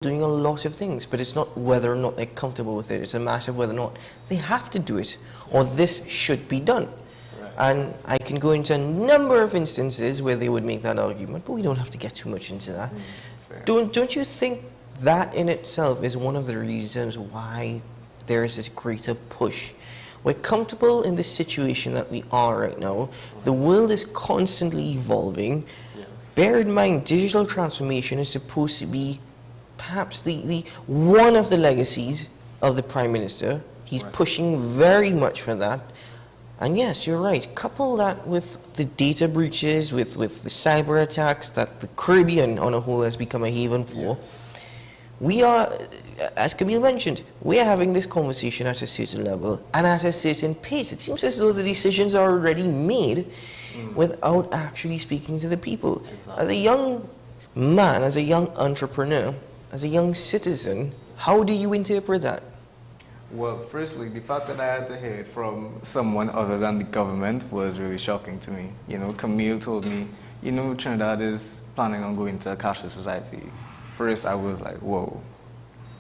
doing a lot of things, but it's not whether or not they're comfortable with it. It's a matter of whether or not they have to do it, or this should be done. Right. And I can go into a number of instances where they would make that argument, but we don't have to get too much into that. Don't you think that in itself is one of the reasons why there is this greater push? We're comfortable in the situation that we are right now. The world is constantly evolving. Yes. Bear in mind, digital transformation is supposed to be perhaps the one of the legacies of the Prime Minister. He's Right. pushing very much for that. And yes, you're right. Couple that with the data breaches, with the cyber attacks that the Caribbean on a whole has become a haven for. Yes. We are, as Camille mentioned, we are having this conversation at a certain level and at a certain pace. It seems as though the decisions are already made without actually speaking to the people. Exactly. As a young man, as a young entrepreneur, as a young citizen, how do you interpret that? Well, firstly, the fact that I had to hear it from someone other than the government was really shocking to me. You know, Camille told me, you know, Trinidad is planning on going to a cashless society. First, I was like, whoa,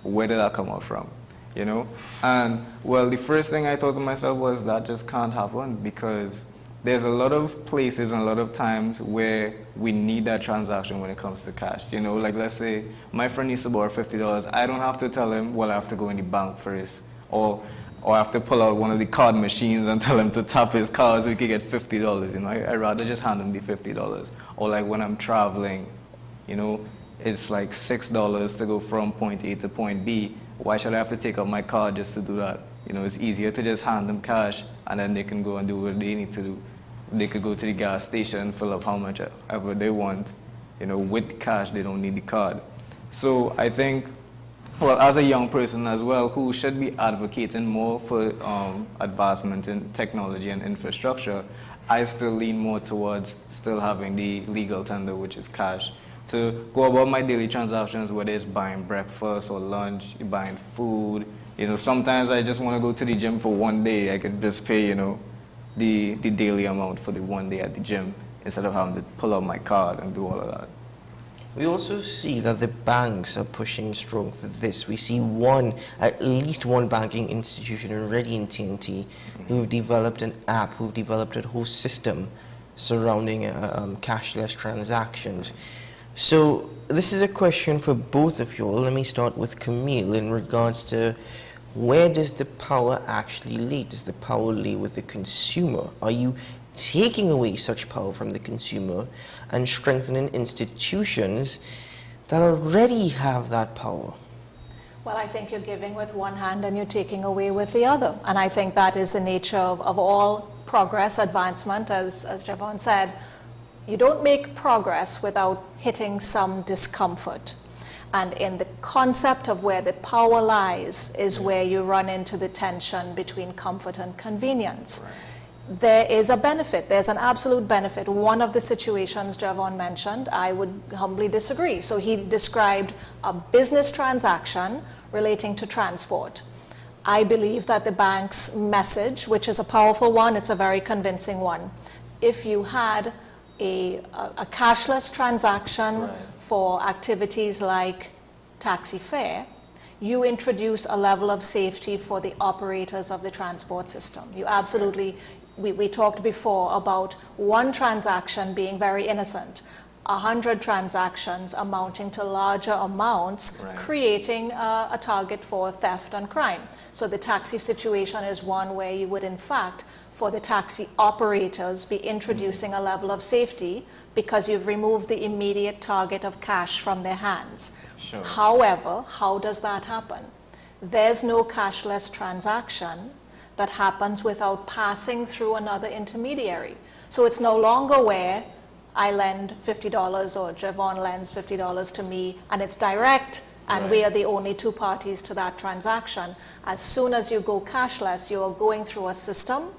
where did that come out from? You know? And, well, the first thing I thought to myself was that just can't happen, because there's a lot of places and a lot of times where we need that transaction when it comes to cash. You know, like let's say my friend needs to borrow $50. I don't have to tell him, well, I have to go in the bank first. Or I have to pull out one of the card machines and tell him to tap his card so he can get $50. You know, I'd rather just hand him the $50. Or like when I'm traveling, you know, it's like $6 to go from point A to point B. Why should I have to take out my card just to do that? You know, it's easier to just hand them cash and then they can go and do what they need to do. They could go to the gas station and fill up how much ever they want. You know, with cash, they don't need the card. So I think, well, as a young person as well, who should be advocating more for advancement in technology and infrastructure, I still lean more towards still having the legal tender, which is cash, to go about my daily transactions, whether it's buying breakfast or lunch, buying food. You know, sometimes I just want to go to the gym for one day. I could just pay, you know, the daily amount for the one day at the gym instead of having to pull out my card and do all of that. We also see that the banks are pushing strong for this. We see at least one banking institution already in TNT who've developed an app, who've developed a whole system surrounding cashless transactions. So this is a question for both of you all. Let me start with Camille in regards to where does the power actually lay? Does the power lay with the consumer? Are you taking away such power from the consumer and strengthening institutions that already have that power? Well, I think you're giving with one hand and you're taking away with the other. And I think that is the nature of all progress, advancement, as Javon said. You don't make progress without hitting some discomfort. And in the concept of where the power lies is where you run into the tension between comfort and convenience. Right. There is a benefit. There's an absolute benefit. One of the situations Javon mentioned, I would humbly disagree. So he described a business transaction relating to transport. I believe that the bank's message, which is a powerful one, it's a very convincing one. If you had a cashless transaction right. for activities like taxi fare, you introduce a level of safety for the operators of the transport system. You absolutely, we talked before about one transaction being very innocent, 100 transactions amounting to larger amounts, right. creating a target for theft and crime. So the taxi situation is one where you would in fact for the taxi operators be introducing a level of safety because you've removed the immediate target of cash from their hands. Sure. However, how does that happen? There's no cashless transaction that happens without passing through another intermediary. So it's no longer where I lend $50 or Javon lends $50 to me and it's direct and right. we are the only two parties to that transaction. As soon as you go cashless, you are going through a system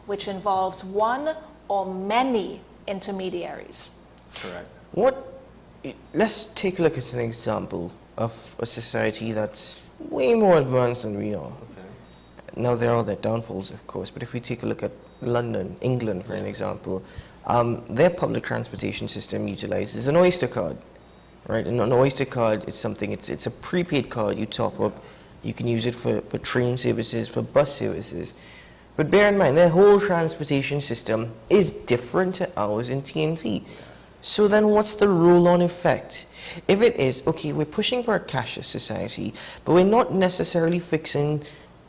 which involves one or many intermediaries. Correct. Let's take a look at an example of a society that's way more advanced than we are. Okay. Now, there are their downfalls, of course, but if we take a look at London, England, for an example, their public transportation system utilizes an Oyster card. right? And an Oyster card is something, it's a prepaid card you top up. You can use it for train services, for bus services. But bear in mind, their whole transportation system is different to ours in TNT. So then what's the roll-on effect? If it is, okay, we're pushing for a cashless society, but we're not necessarily fixing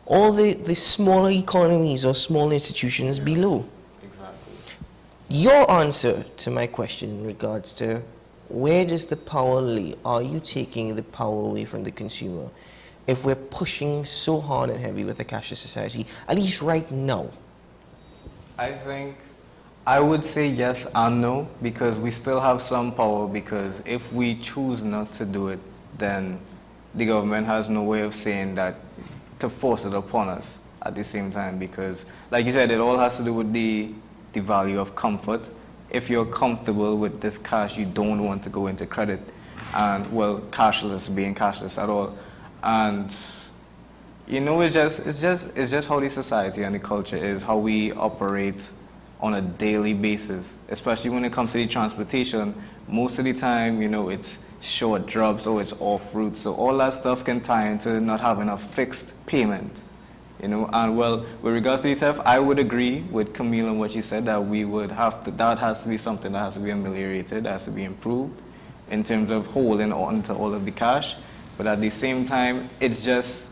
all the smaller economies or small institutions below. Exactly. Your answer to my question in regards to where does the power lay? Are you taking the power away from the consumer if we're pushing so hard and heavy with a cashless society, at least right now? I think I would say yes and no, because we still have some power, because if we choose not to do it, then the government has no way of saying that, to force it upon us at the same time, because like you said, it all has to do with the value of comfort. If you're comfortable with this cash, you don't want to go into credit and, well, cashless, being cashless at all. And you know, it's just how the society and the culture is, how we operate on a daily basis, especially when it comes to the transportation. Most of the time, you know, it's short drops or it's off route, so all that stuff can tie into not having a fixed payment, you know. And well, with regards to the theft, I would agree with Camille on what she said, that we would have to, that has to be something that has to be ameliorated, that has to be improved in terms of holding on to all of the cash. But at the same time, it's just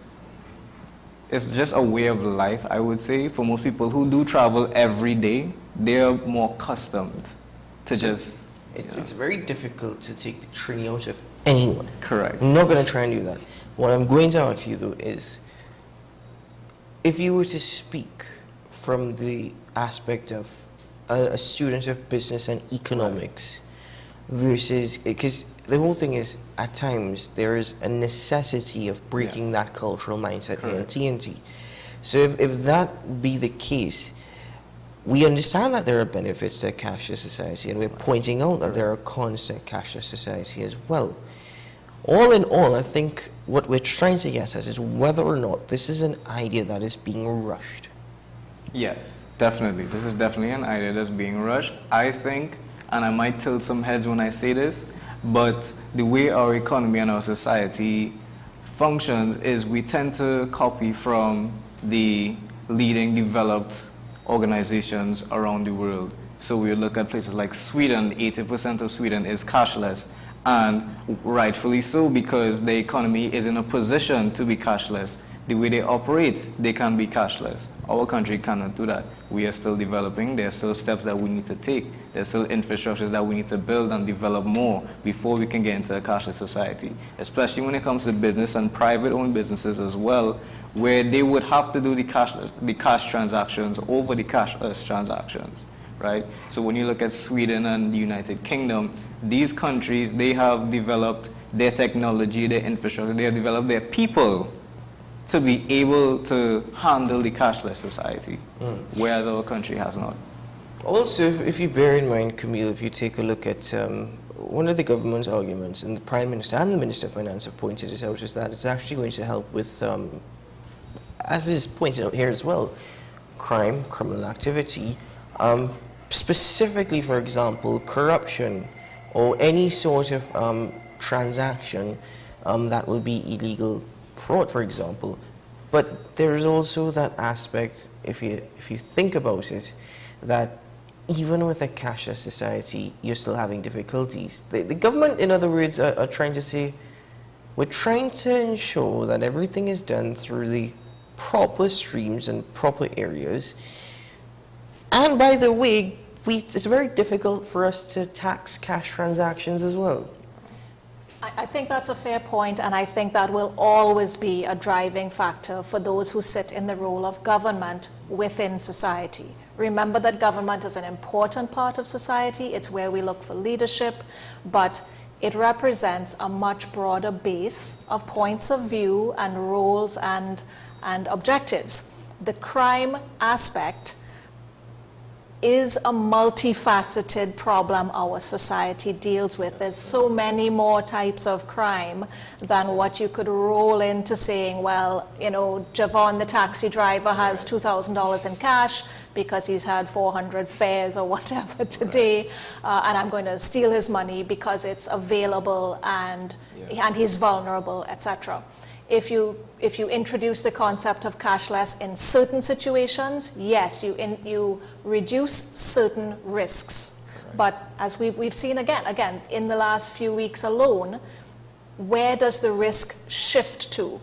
a way of life, I would say. For most people who do travel every day, they're more accustomed to just... It's very difficult to take the train out of anyone. Correct. I'm not going to try and do that. What I'm going to ask you, though, is if you were to speak from the aspect of a student of business and economics versus... Because the whole thing is, at times, there is a necessity of breaking that cultural mindset here in TNT. So if that be the case, we understand that there are benefits to a cashless society, and we're pointing out that there are cons to a cashless society as well. All in all, I think what we're trying to get at is whether or not this is an idea that is being rushed. Yes, definitely. This is definitely an idea that's being rushed. I think, and I might tilt some heads when I say this, but the way our economy and our society functions is we tend to copy from the leading developed organizations around the world. So we look at places like Sweden. 80% of Sweden is cashless, and rightfully so, because the economy is in a position to be cashless. The way they operate, they can be cashless. Our country cannot do that. We are still developing. There are still steps that we need to take. There are still infrastructures that we need to build and develop more before we can get into a cashless society, especially when it comes to business and private-owned businesses as well, where they would have to do the cash transactions over the cashless transactions, right? So when you look at Sweden and the United Kingdom, these countries, they have developed their technology, their infrastructure, they have developed their people to be able to handle the cashless society, whereas our country has not. Also, if you bear in mind, Camille, if you take a look at one of the government's arguments, and the Prime Minister and the Minister of Finance have pointed it out, is that it's actually going to help with, as is pointed out here as well, crime, criminal activity, specifically, for example, corruption or any sort of transaction that will be illegal, fraud, for example. But there is also that aspect, if you think about it, that even with a cashless society, you're still having difficulties. The government, in other words, are trying to say, we're trying to ensure that everything is done through the proper streams and proper areas. And by the way, it's very difficult for us to tax cash transactions as well. I think that's a fair point, and I think that will always be a driving factor for those who sit in the role of government within society. Remember that government is an important part of society. It's where we look for leadership, but it represents a much broader base of points of view and roles and objectives. The crime aspect is a multifaceted problem our society deals with. There's so many more types of crime than what you could roll into saying, well, you know, Javon, the taxi driver, has $2,000 in cash because he's had 400 fares or whatever today, and I'm going to steal his money because it's available and he's vulnerable, etc. If you introduce the concept of cashless in certain situations, yes, you reduce certain risks. Right. But as we've seen again, in the last few weeks alone, where does the risk shift to?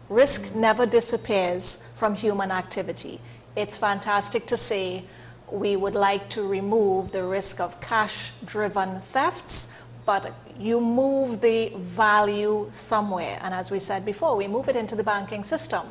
Risk never disappears from human activity. It's fantastic to say we would like to remove the risk of cash-driven thefts, but you move the value somewhere. And as we said before, we move it into the banking system.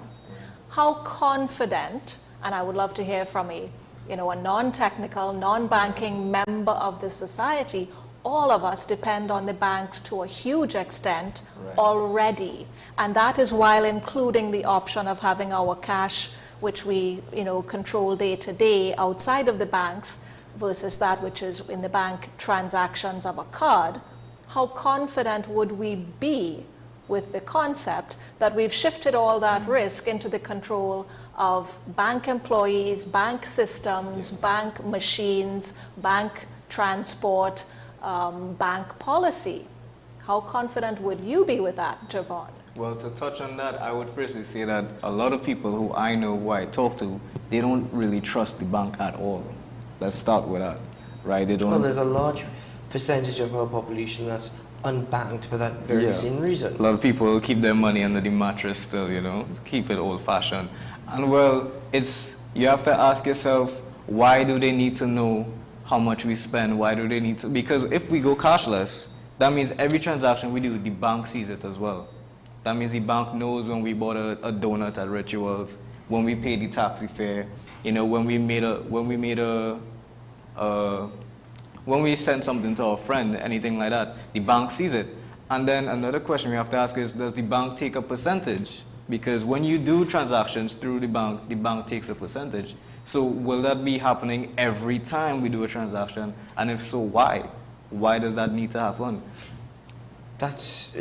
How confident, and I would love to hear from a non-technical, non-banking member of the society, all of us depend on the banks to a huge extent already. And that is while including the option of having our cash, which we control day to day outside of the banks, versus that which is in the bank transactions of a card. How confident would we be with the concept that we've shifted all that risk into the control of bank employees, bank systems, bank machines, bank transport, bank policy? How confident would you be with that, Javon? Well, to touch on that, I would firstly say that a lot of people who I know, who I talk to, they don't really trust the bank at all. Let's start with that, right? They don't. Well, there's a large percentage of our population that's unbanked for that very same reason. A lot of people keep their money under the mattress still, keep it old-fashioned. And well, you have to ask yourself, why do they need to know how much we spend? Why do they need to? Because if we go cashless, that means every transaction we do, the bank sees it as well. That means the bank knows when we bought a donut at Rituals, when we paid the taxi fare, when we send something to our friend, anything like that, the bank sees it. And then another question we have to ask is, does the bank take a percentage? Because when you do transactions through the bank takes a percentage. So will that be happening every time we do a transaction? And if so, why? Why does that need to happen? Banks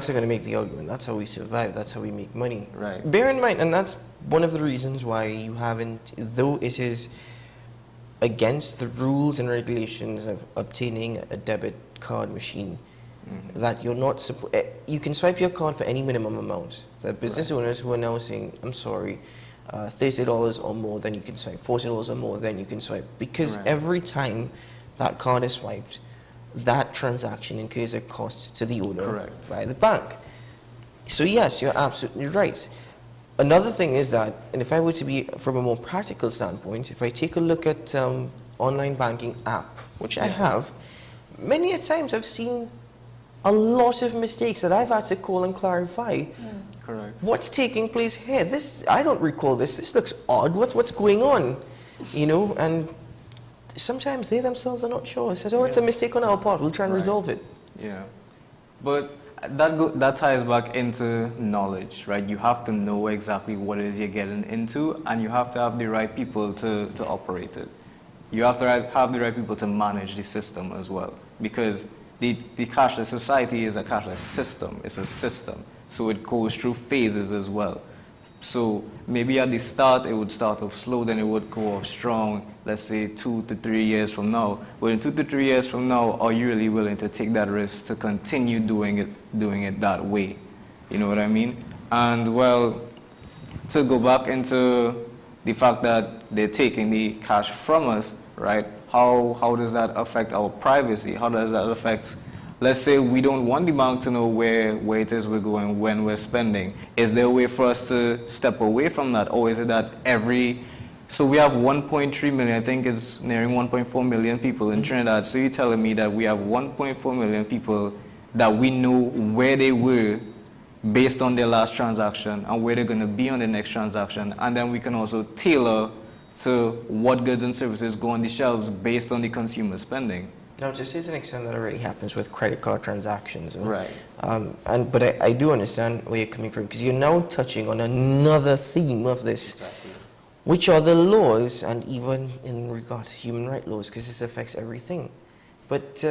are going to make the argument. That's how we survive. That's how we make money. Right. Bear in mind, and that's one of the reasons why you haven't, though it is against the rules and regulations of obtaining a debit card machine, that you're not you can swipe your card for any minimum amount. The business owners who are now saying, I'm sorry, $30 or more, then you can swipe, $40 or more, then you can swipe. Because every time that card is swiped, that transaction incurs a cost to the owner by the bank. So yes, you're absolutely right. Another thing is that, and if I were to be from a more practical standpoint, if I take a look at online banking app, which I have, many a times I've seen a lot of mistakes that I've had to call and clarify. Correct. What's taking place here? I don't recall this. This looks odd. What's going on? And sometimes they themselves are not sure. It says, it's a mistake on our part. We'll try and resolve it. Yeah. But that ties back into knowledge, right? You have to know exactly what it is you're getting into, and you have to have the right people to operate it. You have to have the right people to manage the system as well, because the cashless society is a cashless system. It's a system. So it goes through phases as well. So maybe at the start, it would start off slow, then it would go off strong, let's say 2 to 3 years from now. But in 2 to 3 years from now, are you really willing to take that risk to continue doing it that way? You know what I mean? And well, to go back into the fact that they're taking the cash from us, right? How does that affect our privacy? How does that affect, let's say we don't want the bank to know where it is we're going when we're spending. Is there a way for us to step away from that? Or is it that so we have 1.3 million, I think it's nearing 1.4 million people in Trinidad. So you're telling me that we have 1.4 million people that we know where they were based on their last transaction and where they're going to be on the next transaction. And then we can also tailor to what goods and services go on the shelves based on the consumer spending. Now, to a certain extent, that already happens with credit card transactions. Right. But I do understand where you're coming from, because you're now touching on another theme of this. Exactly. which are the laws, and even in regard to human rights laws, because this affects everything. But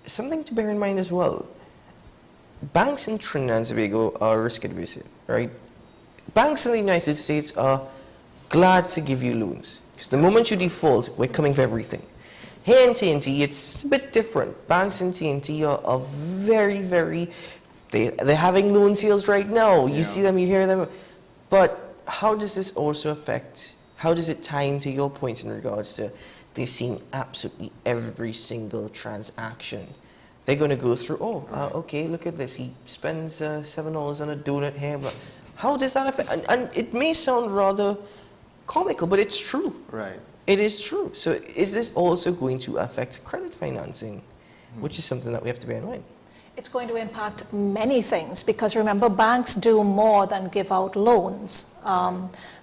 something to bear in mind as well, banks in Trinidad and Tobago are risk averse, right? Banks in the United States are glad to give you loans, because the moment you default, we're coming for everything. Here in TNT, it's a bit different. Banks in TNT are very, very, they're having loan sales right now. You see them, you hear them. But how does this also affect, how does it tie into your points in regards to they're seeing absolutely every single transaction? They're going to go through, okay, look at this. He spends $7 on a donut here. But how does that affect? And it may sound rather comical, but it's true. Right. It is true. So is this also going to affect credit financing, which is something that we have to bear in mind? It's going to impact many things, because remember, banks do more than give out loans.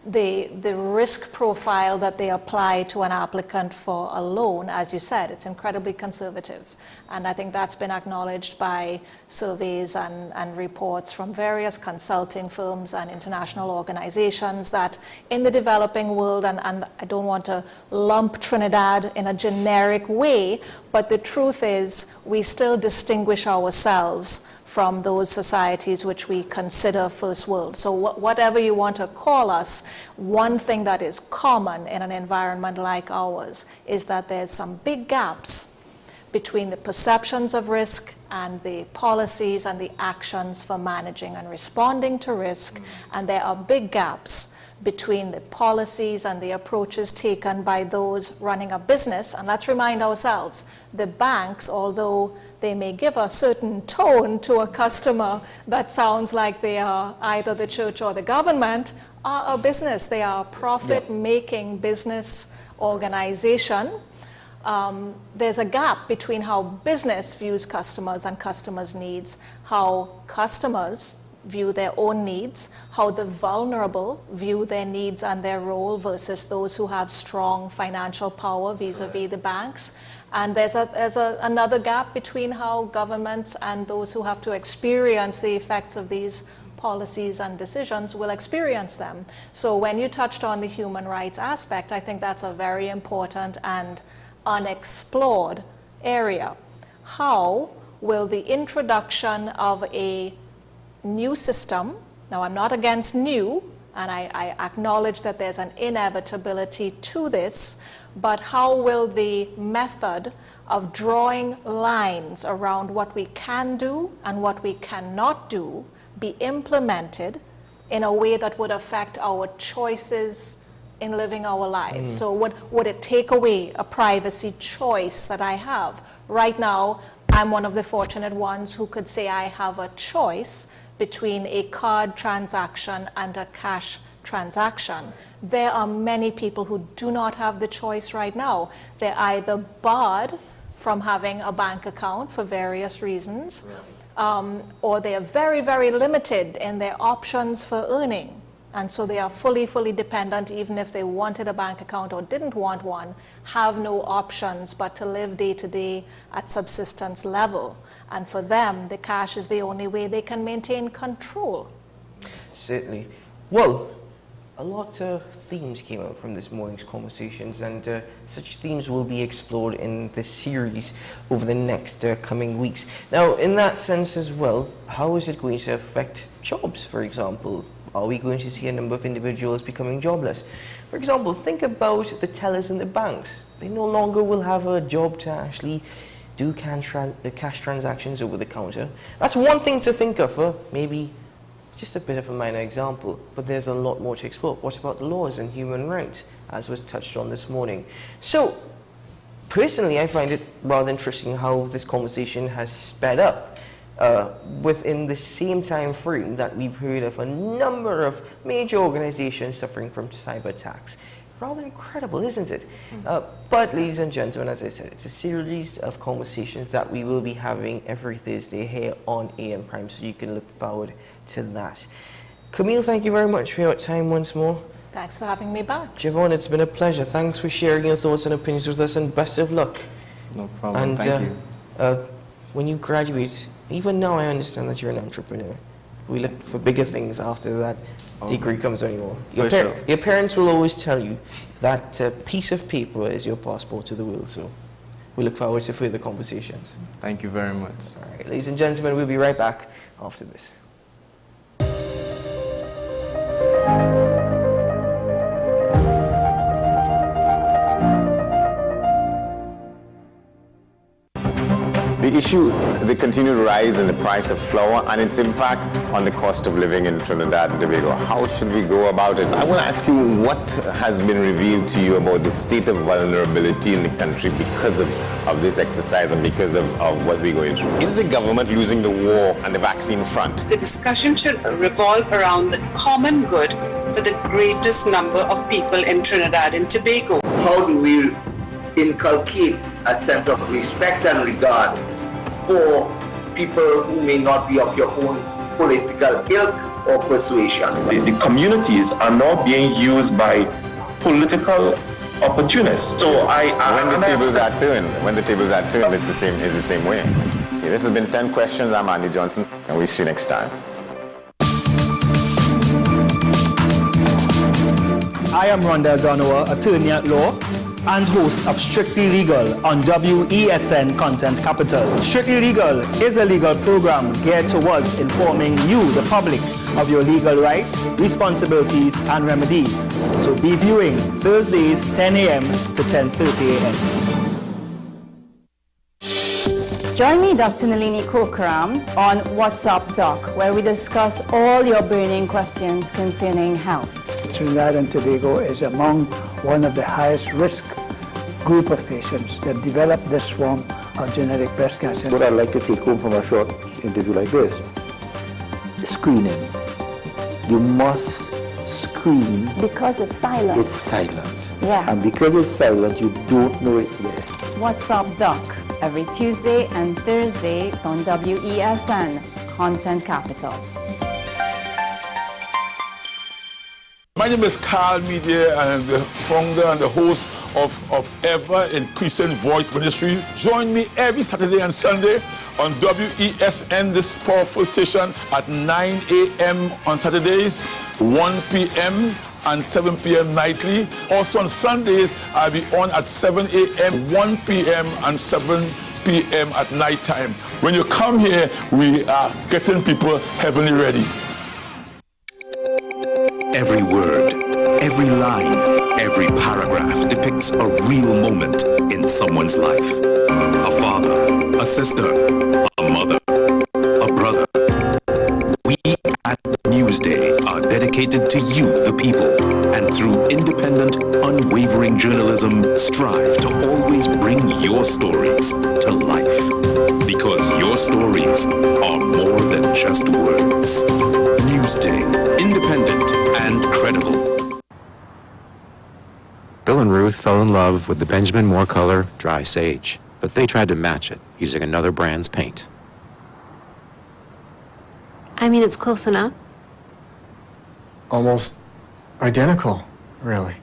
The risk profile that they apply to an applicant for a loan, as you said, it's incredibly conservative. And I think that's been acknowledged by surveys and reports from various consulting firms and international organizations that in the developing world, and I don't want to lump Trinidad in a generic way, but the truth is we still distinguish ourselves from those societies which we consider first world. So whatever you want to call us, one thing that is common in an environment like ours is that there's some big gaps between the perceptions of risk and the policies and the actions for managing and responding to risk. And there are big gaps between the policies and the approaches taken by those running a business. And let's remind ourselves, the banks, although they may give a certain tone to a customer that sounds like they are either the church or the government, are a business. They are a profit-making business organization. There's a gap between how business views customers and customers' needs, how customers view their own needs, how the vulnerable view their needs and their role versus those who have strong financial power vis-a-vis the banks. And there's another gap between how governments and those who have to experience the effects of these policies and decisions will experience them. So when you touched on the human rights aspect, I think that's a very important and unexplored area. How will the introduction of a new system, now I'm not against new, and I acknowledge that there's an inevitability to this, but how will the method of drawing lines around what we can do and what we cannot do be implemented in a way that would affect our choices in living our lives? So would it take away a privacy choice that I have? Right now, I'm one of the fortunate ones who could say I have a choice between a card transaction and a cash transaction. There are many people who do not have the choice right now. They're either barred from having a bank account for various reasons, or they are very, very limited in their options for earning. And so they are fully, fully dependent, even if they wanted a bank account or didn't want one, have no options but to live day to day at subsistence level. And for them, the cash is the only way they can maintain control. Certainly. Well, a lot of themes came out from this morning's conversations, and such themes will be explored in this series over the next coming weeks. Now, in that sense as well, how is it going to affect jobs, for example? Are we going to see a number of individuals becoming jobless? For example, think about the tellers in the banks. They no longer will have a job to actually do cash transactions over the counter. That's one thing to think of for maybe just a bit of a minor example, but there's a lot more to explore. What about the laws and human rights, as was touched on this morning? So, personally, I find it rather interesting how this conversation has sped up within the same time frame that we've heard of a number of major organizations suffering from cyber attacks. Rather incredible, isn't it? But ladies and gentlemen, as I said, it's a series of conversations that we will be having every Thursday here on AM Prime, so you can look forward to that. Camille, thank you very much for your time once more. Thanks for having me back. Javon, it's been a pleasure. Thanks for sharing your thoughts and opinions with us, and best of luck. No problem, and, thank you. When you graduate, even now I understand that you're an entrepreneur. We look for bigger things after that degree comes anymore. Sure. Your parents will always tell you that piece of paper is your passport to the world, so we look forward to further conversations. Thank you very much. All right, ladies and gentlemen, we'll be right back after this. The issue, the continued rise in the price of flour and its impact on the cost of living in Trinidad and Tobago. How should we go about it? I want to ask you what has been revealed to you about the state of vulnerability in the country because of this exercise and because of what we're going through. Is the government losing the war on the vaccine front? The discussion should revolve around the common good for the greatest number of people in Trinidad and Tobago. How do we inculcate a sense of respect and regard for people who may not be of your own political ilk or persuasion? The communities are now being used by political opportunists. So when the tables are turned, it's the same way. Okay, this has been 10 questions. I'm Andy Johnson, and we'll see you next time. I am Rondell Donowa, attorney at law and host of Strictly Legal on WESN Content Capital. Strictly Legal is a legal program geared towards informing you, the public, of your legal rights, responsibilities, and remedies. So be viewing Thursdays 10 a.m. to 10:30 a.m. Join me, Dr. Nalini Kokaram, on WhatsApp Doc, where we discuss all your burning questions concerning health. Trinidad and Tobago is among one of the highest risk group of patients that develop this form of genetic breast cancer. What I'd like to take home from a short interview like this, screening. You must screen. Because it's silent. It's silent. Yeah. And because it's silent, you don't know it's there. WhatsApp Doc, every Tuesday and Thursday on WESN Content Capital. My name is Carl Media, and I'm the founder and the host of Ever Increasing Voice Ministries. Join me every Saturday and Sunday on WESN, this powerful station, at 9 a.m. on Saturdays, 1 p.m. and 7 p.m. nightly. Also on Sundays, I'll be on at 7 a.m., 1 p.m. and 7 p.m. at night time. When you come here, we are getting people heavenly ready. Every word, every line, every paragraph depicts a real moment in someone's life. A father, a sister, a mother, a brother. We at Newsday are dedicated to you, the people, and through independent, unwavering journalism, strive to always bring your stories to life. Because your stories are more than just words. Newsday, independent and credible. Bill and Ruth fell in love with the Benjamin Moore color Dry Sage, but they tried to match it using another brand's paint. I mean, it's close enough. Almost identical, really.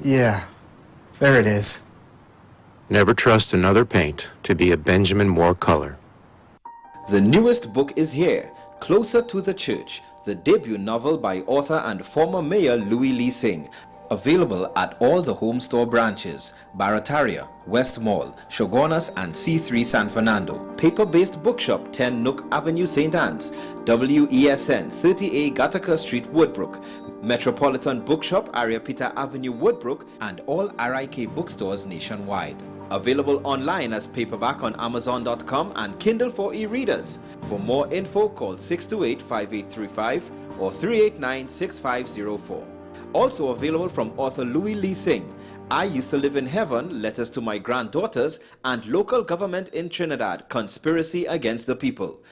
Yeah, there it is. Never trust another paint to be a Benjamin Moore color. The newest book is here, Closer to the Church, the debut novel by author and former mayor Louis Lee Singh. Available at all the home store branches, Barataria, West Mall, Shogunas and C3 San Fernando. Paper-based bookshop 10 Nook Avenue, St. Anne's. WESN 30A Gattaca Street, Woodbrook. Metropolitan Bookshop, Ariapita Avenue, Woodbrook, and all RIK bookstores nationwide. Available online as paperback on Amazon.com and Kindle for e-readers. For more info, call 628-5835 or 389-6504. Also available from author Louis Lee Singh, I Used to Live in Heaven, Letters to My Granddaughters, and Local Government in Trinidad, Conspiracy Against the People.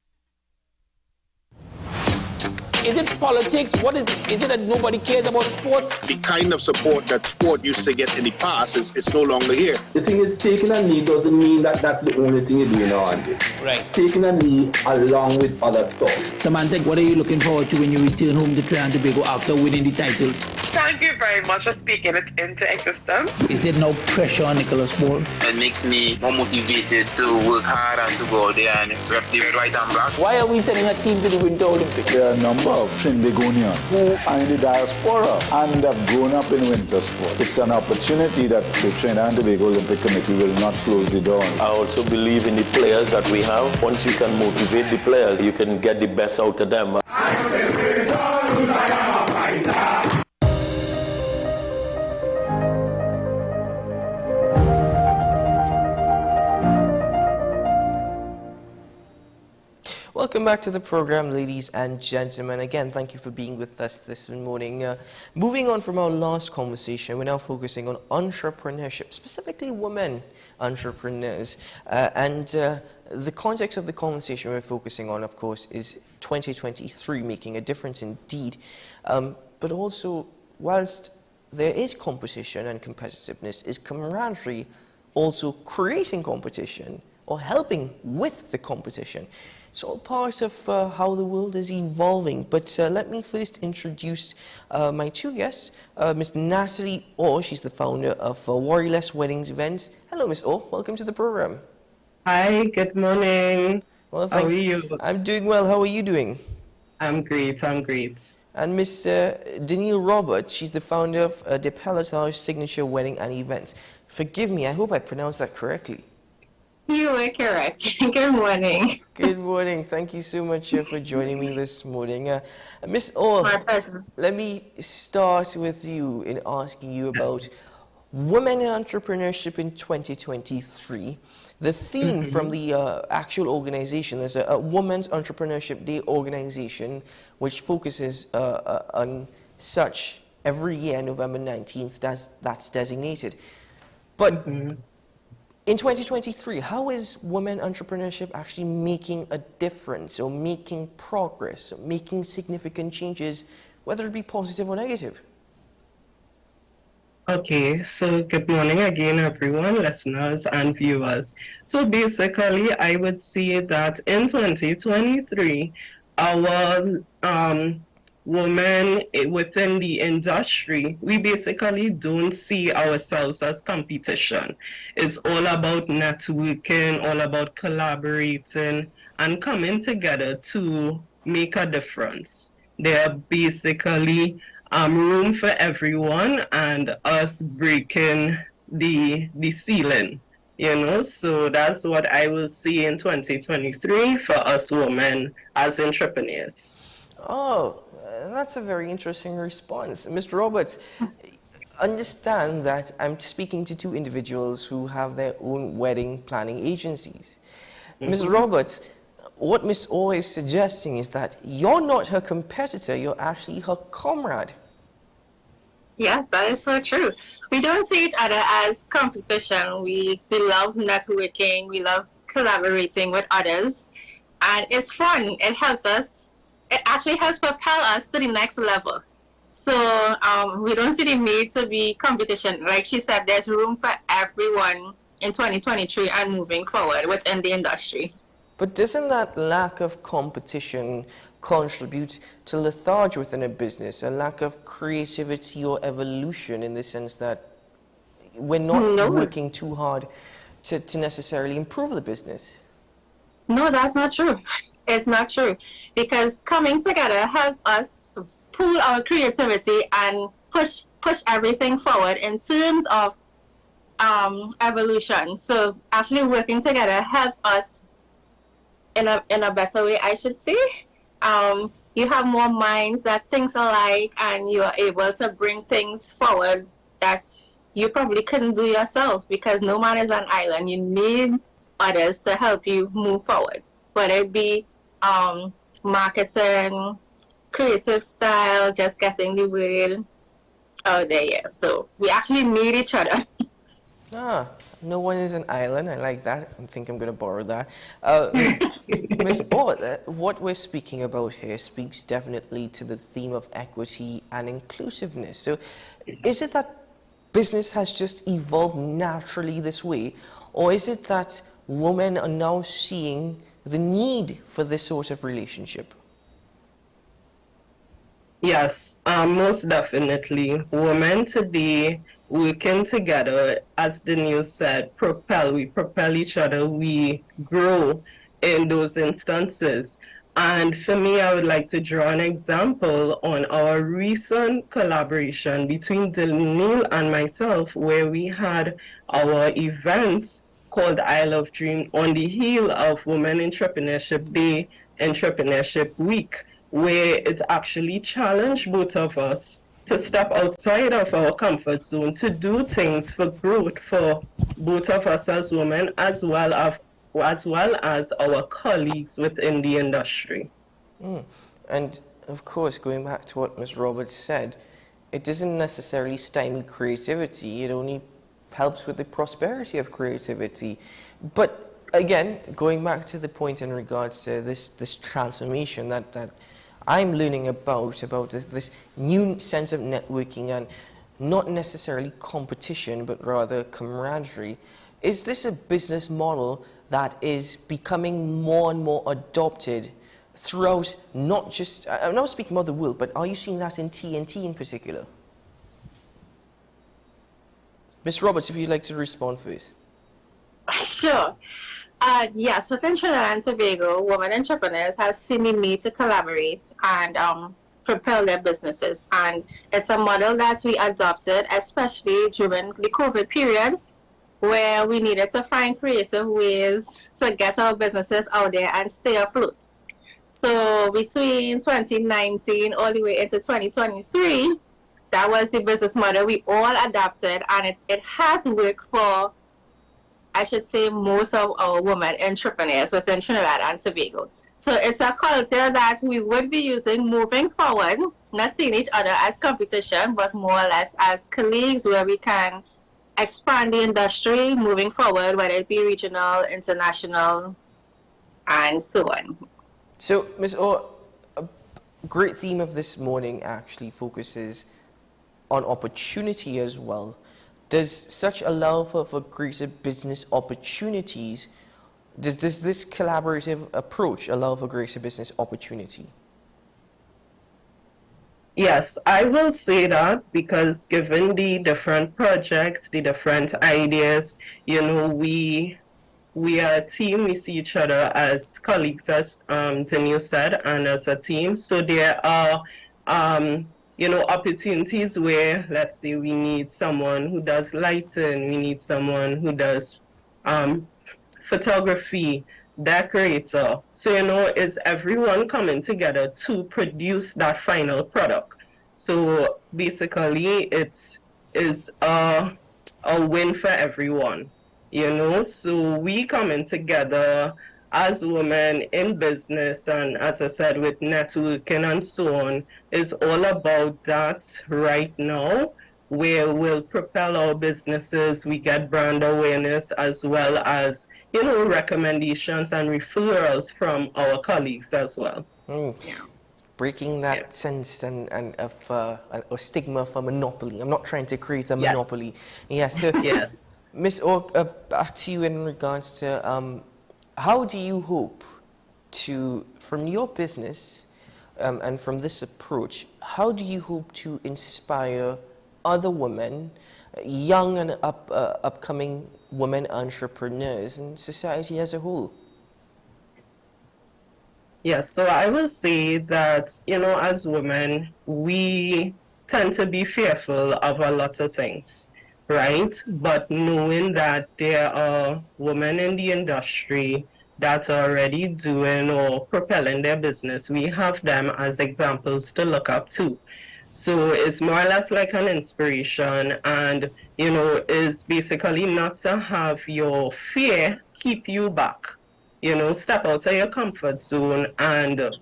Is it politics? What is it? Is it that nobody cares about sports? The kind of support that sport used to get in the past is no longer here. The thing is, taking a knee doesn't mean that that's the only thing you're doing on it. Right. Taking a knee along with other stuff. Samantha, what are you looking forward to when you return home to Trinidad and Tobago after winning the title? Thank you very much for speaking it into existence. Is there no pressure on Nicholas Ball? It makes me more motivated to work hard and to go out there and rep the right and black. Why are we sending a team to the Winter Olympics? There are a number of Trinbagonians who are in the diaspora and have grown up in winter sport. It's an opportunity that the Trinidad and Tobago Olympic Committee will not close the door on. I also believe in the players that we have. Once you can motivate the players, you can get the best out of them. Welcome back to the program, ladies and gentlemen. Again, thank you for being with us this morning. Moving on from our last conversation, we're now focusing on entrepreneurship, specifically women entrepreneurs. The context of the conversation we're focusing on, of course, is 2023, making a difference indeed. But also, whilst there is competition and competitiveness, is camaraderie also creating competition or helping with the competition? It's all part of how the world is evolving. But let me first introduce my two guests. Ms. Natalie Orr, she's the founder of Worryless Weddings Events. Hello, Ms. Orr. Welcome to the program. Hi, good morning. Well, how are you? I'm doing well. How are you doing? I'm great. And Miss Danielle Roberts, she's the founder of De Pelotage Signature Wedding and Events. Forgive me, I hope I pronounced that correctly. You were correct. Good morning. Good morning. Thank you so much for joining me this morning. Miss Orr, my pleasure. Let me start with you in asking you about women in entrepreneurship in 2023. The theme from the actual organization, there's a Women's Entrepreneurship Day organization which focuses on such every year, November 19th, that's designated. But in 2023, how is women entrepreneurship actually making a difference or making progress, or making significant changes, whether it be positive or negative? Okay, so good morning again, everyone, listeners and viewers. So basically, I would say that in 2023, our women within the industry, we basically don't see ourselves as competition. It's all about networking, all about collaborating and coming together to make a difference. There are basically room for everyone and us breaking the ceiling, you know? So that's what I will see in 2023 for us women as entrepreneurs. Oh, that's a very interesting response. Mr. Roberts, understand that I'm speaking to two individuals who have their own wedding planning agencies. Ms. Roberts, what Ms. Orr is suggesting is that you're not her competitor, you're actually her comrade. Yes, that is so true. We don't see each other as competition. We love networking, we love collaborating with others, and it's fun. It helps us. It actually helps propel us to the next level. So we don't see the need to be competition. Like she said, there's room for everyone in 2023 and moving forward within the industry. But doesn't that lack of competition contribute to lethargy within a business, a lack of creativity or evolution, in the sense that we're not working too hard to necessarily improve the business? No, that's not true. It's not true, because coming together helps us pool our creativity and push everything forward in terms of evolution. So actually working together helps us in a better way, I should say. You have more minds that think alike, and you are able to bring things forward that you probably couldn't do yourself, because no man is an island. You need others to help you move forward, whether it be marketing, creative style, just getting the word out there. Yeah. So we actually need each other. No one is an island. I like that. I think I'm going to borrow that. Ms. Orr, what we're speaking about here speaks definitely to the theme of equity and inclusiveness. So is it that business has just evolved naturally this way, or is it that women are now seeing the need for this sort of relationship? Yes, most definitely. Women today working together, as the news said, we propel each other, we grow in those instances. And for me, I would like to draw an example on our recent collaboration between Neil and myself, where we had our events called I Love Dream on the heel of Women Entrepreneurship Day, Entrepreneurship Week, where it actually challenged both of us to step outside of our comfort zone, to do things for growth for both of us as women, as well as our colleagues within the industry. And of course, going back to what Ms. Roberts said, it doesn't necessarily stymie creativity, it only helps with the prosperity of creativity. But again, going back to the point in regards to this transformation that I'm learning about this new sense of networking and not necessarily competition, but rather camaraderie. Is this a business model that is becoming more and more adopted throughout, not just, I'm not speaking about the world, but are you seeing that in TNT in particular? Ms. Roberts, if you'd like to respond first. Sure. Yes, within Trinidad and Tobago, women entrepreneurs have seen the need to collaborate and propel their businesses. And it's a model that we adopted, especially during the COVID period, where we needed to find creative ways to get our businesses out there and stay afloat. So between 2019 all the way into 2023, that was the business model we all adapted, and it has worked for, I should say, most of our women entrepreneurs within Trinidad and Tobago. So it's a culture that we would be using moving forward, not seeing each other as competition, but more or less as colleagues, where we can expand the industry moving forward, whether it be regional, international, and so on. So, Ms. O, a great theme of this morning actually focuses on opportunity as well. Does such allow for greater business opportunities? Does this collaborative approach allow for greater business opportunity? Yes, I will say that, because given the different projects, the different ideas, you know, we are a team. We see each other as colleagues, as Daniel said, and as a team. So there are, opportunities where, let's say, we need someone who does lighting, we need someone who does photography, decorator. So, is everyone coming together to produce that final product? So basically, it is a win for everyone. So we coming together as women in business, and as I said, with networking and so on, is all about that right now, where we'll propel our businesses, we get brand awareness, as well as, recommendations and referrals from our colleagues as well. Breaking that sense and of a stigma for monopoly. I'm not trying to create a monopoly. Yes. So, Ms. Ork, back to you in regards to how do you hope to, from your business and from this approach, how do you hope to inspire other women, young and upcoming women entrepreneurs, and society as a whole? Yes, so I will say that, as women, we tend to be fearful of a lot of things, right? But knowing that there are women in the industry that are already doing or propelling their business, we have them as examples to look up to. So it's more or less like an inspiration, and, is basically not to have your fear keep you back. Step out of your comfort zone and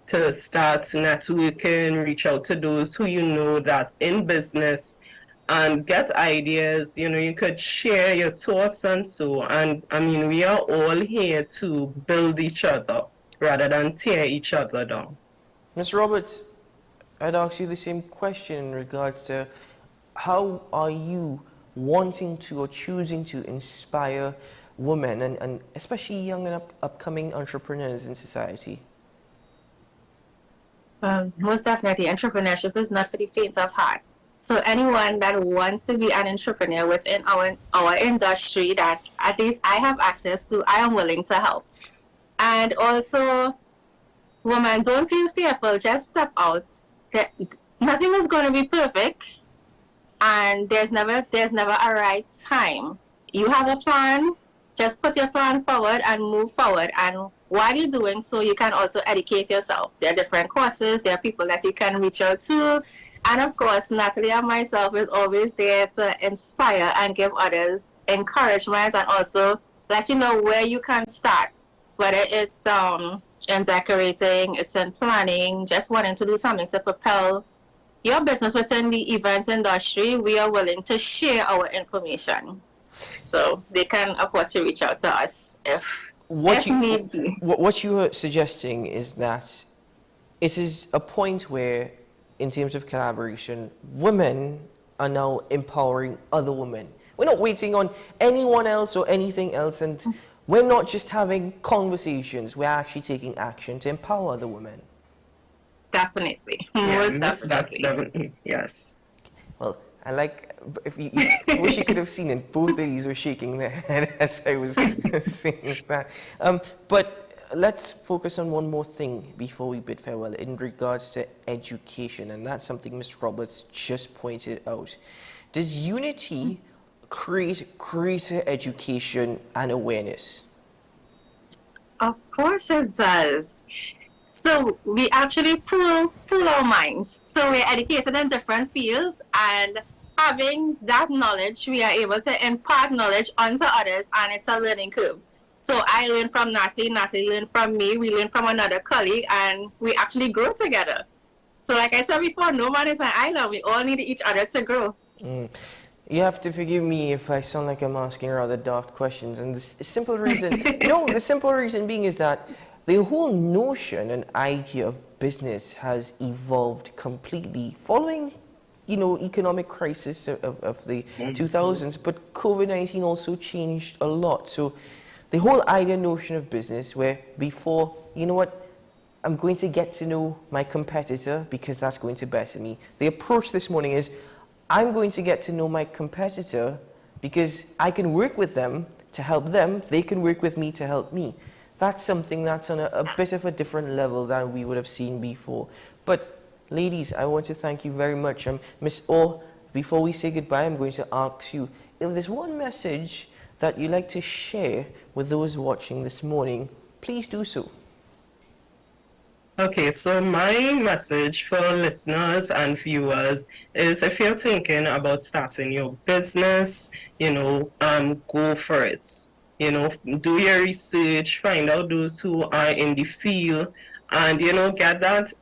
to start networking, reach out to those who that's in business, and get ideas. You know, you could share your thoughts and so. And I mean, we are all here to build each other rather than tear each other down. Ms. Roberts, I'd ask you the same question in regards to how are you wanting to or choosing to inspire women and especially young and upcoming entrepreneurs in society? Most definitely, entrepreneurship is not for the faint of heart. So anyone that wants to be an entrepreneur within our industry that at least I have access to, I am willing to help. And also, women, don't feel fearful, just step out. Nothing is going to be perfect, and there's never a right time. You have a plan, just put your plan forward and move forward. And while you're doing so, you can also educate yourself. There are different courses, there are people that you can reach out to. And of course, Natalie and myself is always there to inspire and give others encouragement and also let you know where you can start, whether it's in decorating, it's in planning, just wanting to do something to propel your business within the events industry. We are willing to share our information. So they can afford to reach out to us if need be. What you are suggesting is that it is a point where, in terms of collaboration, women are now empowering other women. We're not waiting on anyone else or anything else, and we're not just having conversations, we're actually taking action to empower other women. Definitely. Most definitely. Yes. Well, I like, I wish you could have seen it, both ladies were shaking their head as I was saying that. But let's focus on one more thing before we bid farewell in regards to education, and that's something Ms. Roberts just pointed out. Does unity create greater education and awareness? Of course it does. So we actually pool our minds. So we're educated in different fields, and having that knowledge, we are able to impart knowledge onto others, and it's a learning curve. So I learned from Natalie, Natalie learned from me, we learned from another colleague, and we actually grow together. So like I said before, no man is an island. We all need each other to grow. You have to forgive me if I sound like I'm asking rather daft questions. And the simple reason, the simple reason being is that the whole notion and idea of business has evolved completely following, economic crisis of the 2000s. But COVID-19 also changed a lot. So the whole idea notion of business where before, I'm going to get to know my competitor because that's going to better me. The approach this morning is, I'm going to get to know my competitor because I can work with them to help them. They can work with me to help me. That's something that's on a bit of a different level than we would have seen before. But ladies, I want to thank you very much. Miss Orr, before we say goodbye, I'm going to ask you, if there's one message that you'd like to share with those watching this morning, please do so. Okay, so my message for listeners and viewers is, if you're thinking about starting your business, go for it. Do your research, find out those who are in the field, and, get that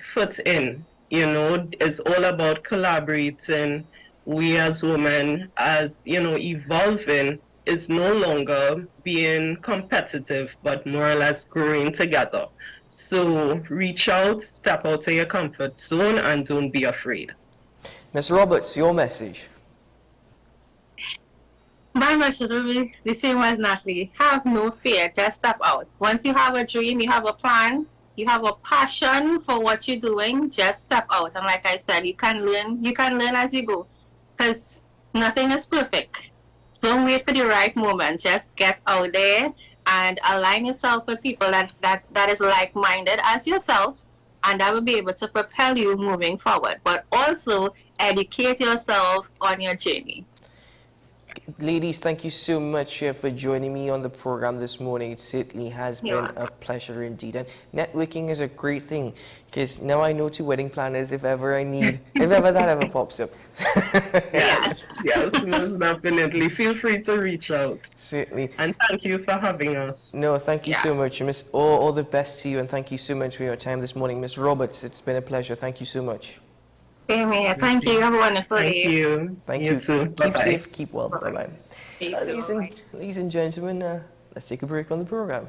foot in. It's all about collaborating. We as women, as, evolving, is no longer being competitive, but more or less growing together. So reach out, step out of your comfort zone, and don't be afraid. Ms. Roberts, your message. My message will be the same as Natalie. Have no fear, just step out. Once you have a dream, you have a plan, you have a passion for what you're doing, just step out. And like I said, you can learn as you go, because nothing is perfect. Don't wait for the right moment. Just get out there and align yourself with people that is like-minded as yourself, and that will be able to propel you moving forward. But also educate yourself on your journey. Ladies, thank you so much for joining me on the program this morning. It certainly has been a pleasure indeed. And networking is a great thing, because now I know two wedding planners if ever that ever pops up. Yes, most definitely. Feel free to reach out. Certainly. And thank you for having us. No, thank you so much. Miss, all the best to you, and thank you so much for your time this morning. Miss Roberts, it's been a pleasure. Thank you so much. Same here. Thank you. Have a wonderful day. Thank you. Thank You you. too. Keep Bye-bye. safe, keep well. Bye-bye. You too. Ladies and gentlemen, let's take a break on the program.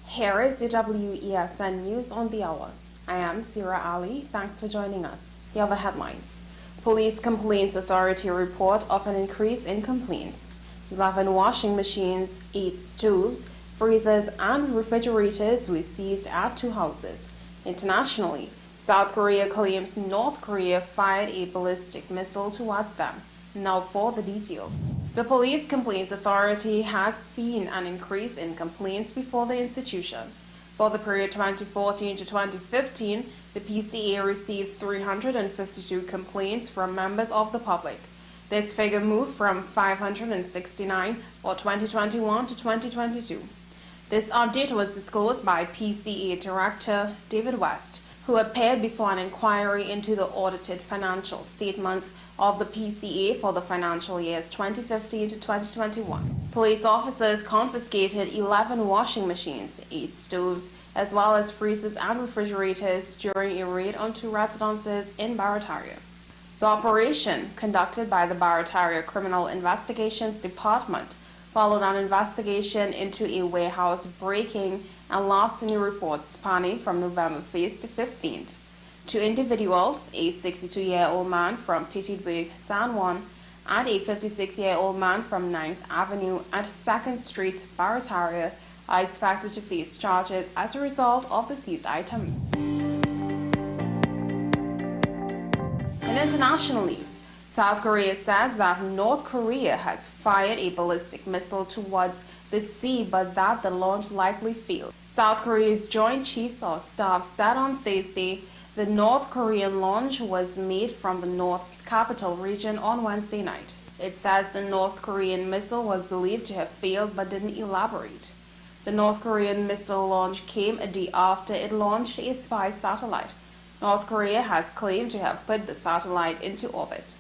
Here is the WESN News on the Hour. I am Sira Ali. Thanks for joining us. Here are the headlines. Police Complaints Authority report of an increase in complaints. 11 washing machines, 8 stoves, freezers and refrigerators were seized at 2 houses. Internationally, South Korea claims North Korea fired a ballistic missile towards them. Now for the details. The Police Complaints Authority has seen an increase in complaints before the institution. For the period 2014 to 2015, the PCA received 352 complaints from members of the public. This figure moved from 569 for 2021 to 2022. This update was disclosed by PCA Director David West, who appeared before an inquiry into the audited financial statements of the PCA for the financial years 2015 to 2021. Police officers confiscated 11 washing machines, 8 stoves, as well as freezers and refrigerators during a raid on 2 residences in Barataria. The operation, conducted by the Barataria Criminal Investigations Department, followed an investigation into a warehouse breaking and larceny reports spanning from November 1st to 15th. 2 individuals, a 62-year-old man from Pittsburgh, San Juan, and a 56-year-old man from 9th Avenue and 2nd Street, Barataria, are expected to face charges as a result of the seized items. In international news, South Korea says that North Korea has fired a ballistic missile towards the sea, but that the launch likely failed. South Korea's Joint Chiefs of Staff said on Thursday the North Korean launch was made from the North's capital region on Wednesday night. It says the North Korean missile was believed to have failed but didn't elaborate. The North Korean missile launch came a day after it launched a spy satellite. North Korea has claimed to have put the satellite into orbit.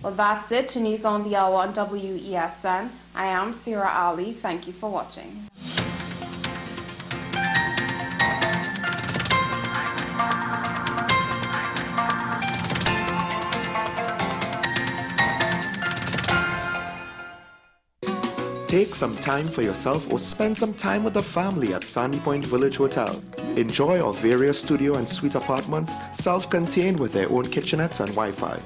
Well, that's it to News on the Hour on WESN. I am Sira Ali. Thank you for watching. Take some time for yourself or spend some time with the family at Sandy Point Village Hotel. Enjoy our various studio and suite apartments, self-contained with their own kitchenettes and Wi-Fi.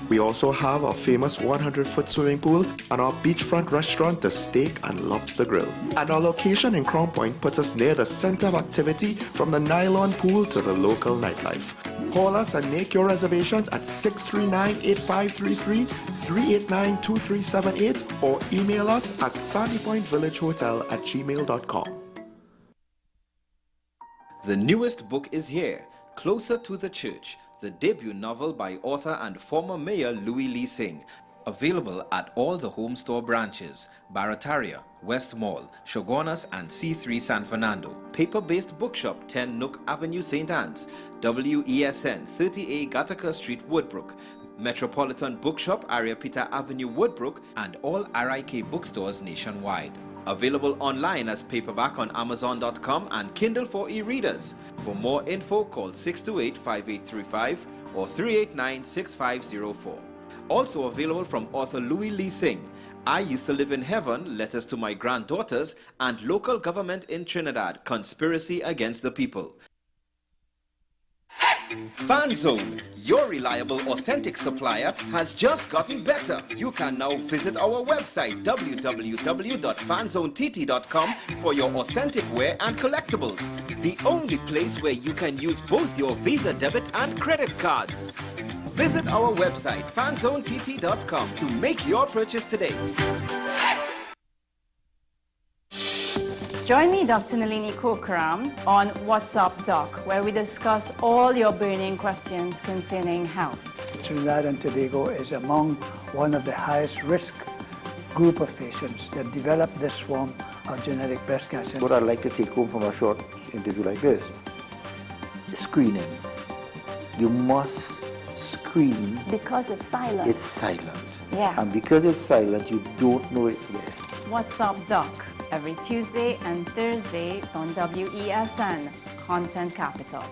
We also have our famous 100-foot swimming pool and our beachfront restaurant, The Steak and Lobster Grill. And our location in Crown Point puts us near the center of activity from the nylon pool to the local nightlife. Call us and make your reservations at 639-8533, 389-2378 or email us at sandypointvillagehotel@gmail.com. The newest book is here, Closer to the Church, the debut novel by author and former mayor Louis Lee Singh. Available at all the home store branches, Barataria, West Mall, Shogunas and C3 San Fernando. Paper-based bookshop 10 Nook Avenue, St. Anne's. WESN 30A Gattaca Street, Woodbrook. Metropolitan Bookshop, Ariapita Avenue, Woodbrook, and all RIK bookstores nationwide. Available online as paperback on Amazon.com and Kindle for e-readers. For more info, call 628-5835 or 389-6504. Also available from author Louis Lee Singh, I Used to Live in Heaven, Letters to My Granddaughters, and Local Government in Trinidad, Conspiracy Against the People. FanZone, your reliable, authentic supplier, has just gotten better. You can now visit our website www.fanzonett.com for your authentic wear and collectibles. The only place where you can use both your Visa debit and credit cards. Visit our website fanzonett.com to make your purchase today. Join me, Dr. Nalini Kokram, on WhatsApp Doc, where we discuss all your burning questions concerning health. Trinidad and Tobago is among one of the highest risk group of patients that develop this form of genetic breast cancer. What I'd like to take home from a short interview like this, screening. You must screen. Because it's silent. It's silent. Yeah. And because it's silent, you don't know it's there. WhatsApp Doc, every Tuesday and Thursday on WESN, Content Capital.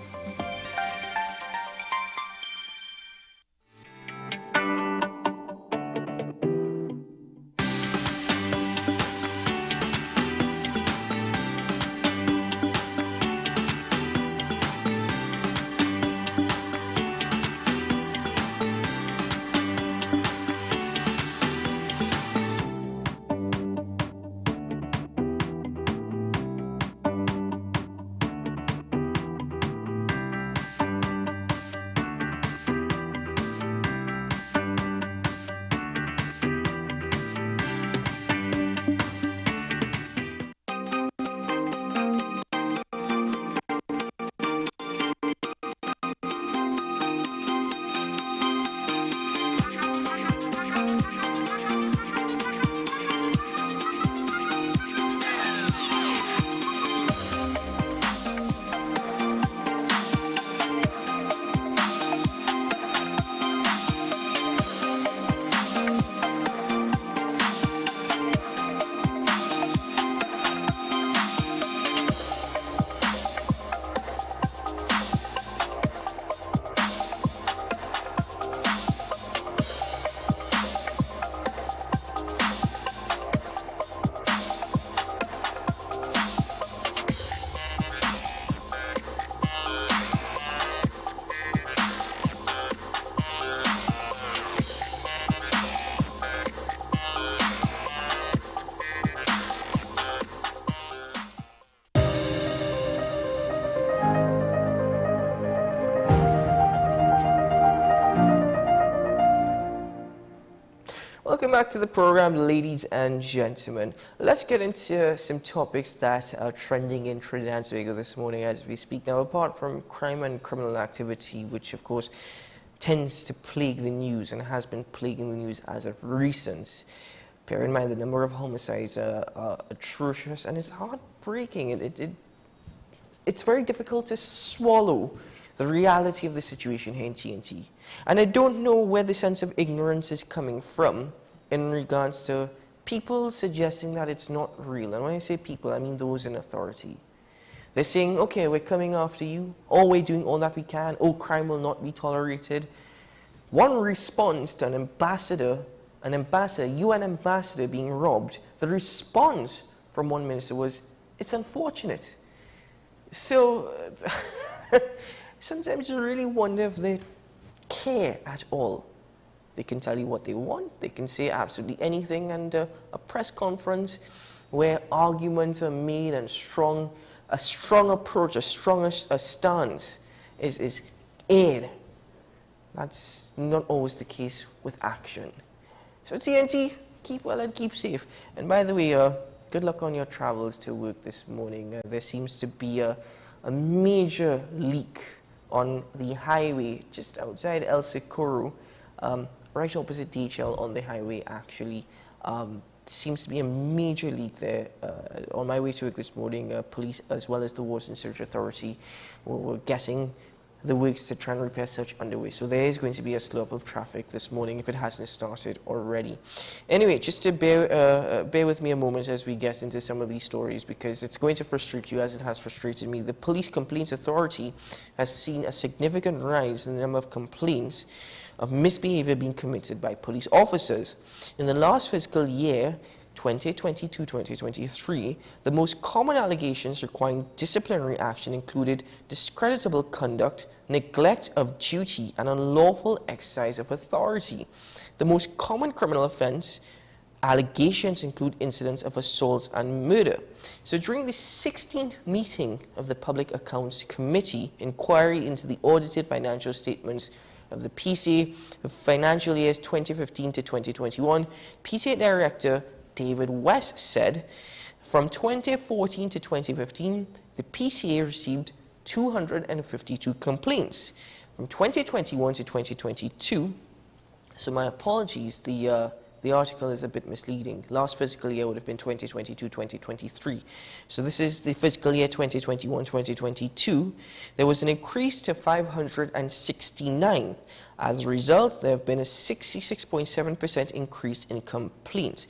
Welcome back to the program, ladies and gentlemen. Let's get into some topics that are trending in Trinidad and Tobago this morning as we speak. Now, apart from crime and criminal activity, which of course tends to plague the news and has been plaguing the news as of recent, bear in mind the number of homicides are atrocious and it's heartbreaking. It's very difficult to swallow the reality of the situation here in TNT. And I don't know where the sense of ignorance is coming from in regards to people suggesting that it's not real. And when I say people, I mean those in authority. They're saying, okay, we're coming after you, or we're doing all that we can, oh, crime will not be tolerated. One response to an ambassador, UN ambassador being robbed, the response from one minister was, it's unfortunate. So, sometimes you really wonder if they care at all. They can tell you what they want, they can say absolutely anything, and a press conference where arguments are made and a strong approach, a stance is aired. That's not always the case with action. So TNT, keep well and keep safe. And by the way, good luck on your travels to work this morning. There seems to be a major leak on the highway just outside El Socorro, right opposite Digicel on the highway actually. Seems to be a major leak there. On my way to work this morning, police as well as the Wesn Search Authority were getting the works to try and repair such underway. So there is going to be a slope of traffic this morning if it hasn't started already. Anyway, just to bear with me a moment as we get into some of these stories, because it's going to frustrate you as it has frustrated me. The Police Complaints Authority has seen a significant rise in the number of complaints of misbehavior being committed by police officers. In the last fiscal year, 2022-2023, the most common allegations requiring disciplinary action included discreditable conduct, neglect of duty, and unlawful exercise of authority. The most common criminal offense allegations include incidents of assaults and murder. So during the 16th meeting of the Public Accounts Committee, inquiry into the audited financial statements of the PCA of financial years 2015 to 2021, PCA Director David West said, From 2014 to 2015, the PCA received 252 complaints. From 2021 to 2022, so my apologies, the article is a bit misleading. Last fiscal year would have been 2022-2023. So this is the fiscal year 2021-2022. There was an increase to 569. As a result, there have been a 66.7% increase in complaints.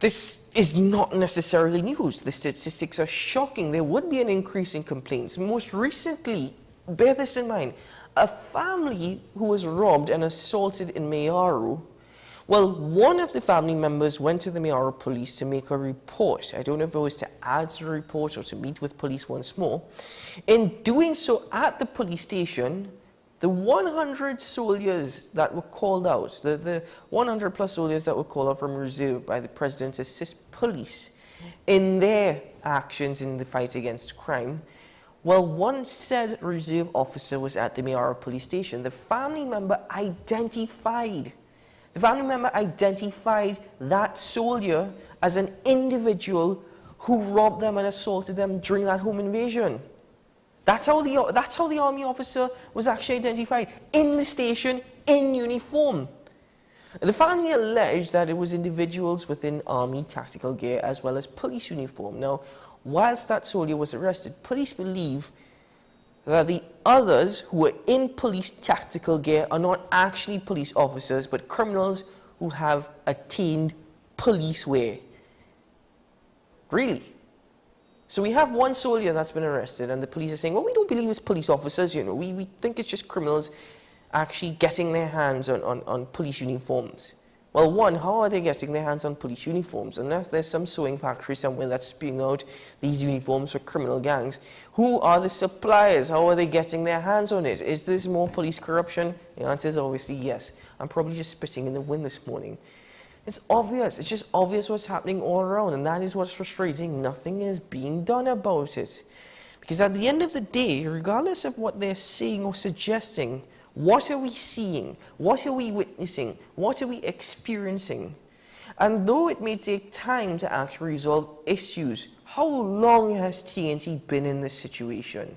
This is not necessarily news. The statistics are shocking. There would be an increase in complaints. Most recently, bear this in mind, a family who was robbed and assaulted in Mayaro. Well, one of the family members went to the Mayaro police to make a report. I don't know if it was to add to the report or to meet with police once more. In doing so at the police station, the 100 soldiers that were called out, the 100 plus soldiers that were called out from reserve by the president to assist police in their actions in the fight against crime, well, one said reserve officer was at the Mayaro police station. The family member identified that soldier as an individual who robbed them and assaulted them during that home invasion. That's how the army officer was actually identified, in the station, in uniform. The family alleged that it was individuals within army tactical gear as well as police uniform. Now, whilst that soldier was arrested, police believe that the others who were in police tactical gear are not actually police officers, but criminals who have attained police wear. Really? So we have one soldier that's been arrested, and the police are saying, well, we don't believe it's police officers, you know, we think it's just criminals actually getting their hands on police uniforms. Well, one, how are they getting their hands on police uniforms? Unless there's some sewing factory somewhere that's spewing out these uniforms for criminal gangs. Who are the suppliers? How are they getting their hands on it? Is this more police corruption? The answer is obviously yes. I'm probably just spitting in the wind this morning. It's obvious. It's just obvious what's happening all around, and that is what's frustrating. Nothing is being done about it. Because at the end of the day, regardless of what they're saying or suggesting, what are we seeing? What are we witnessing? What are we experiencing? And though it may take time to actually resolve issues, how long has TNT been in this situation?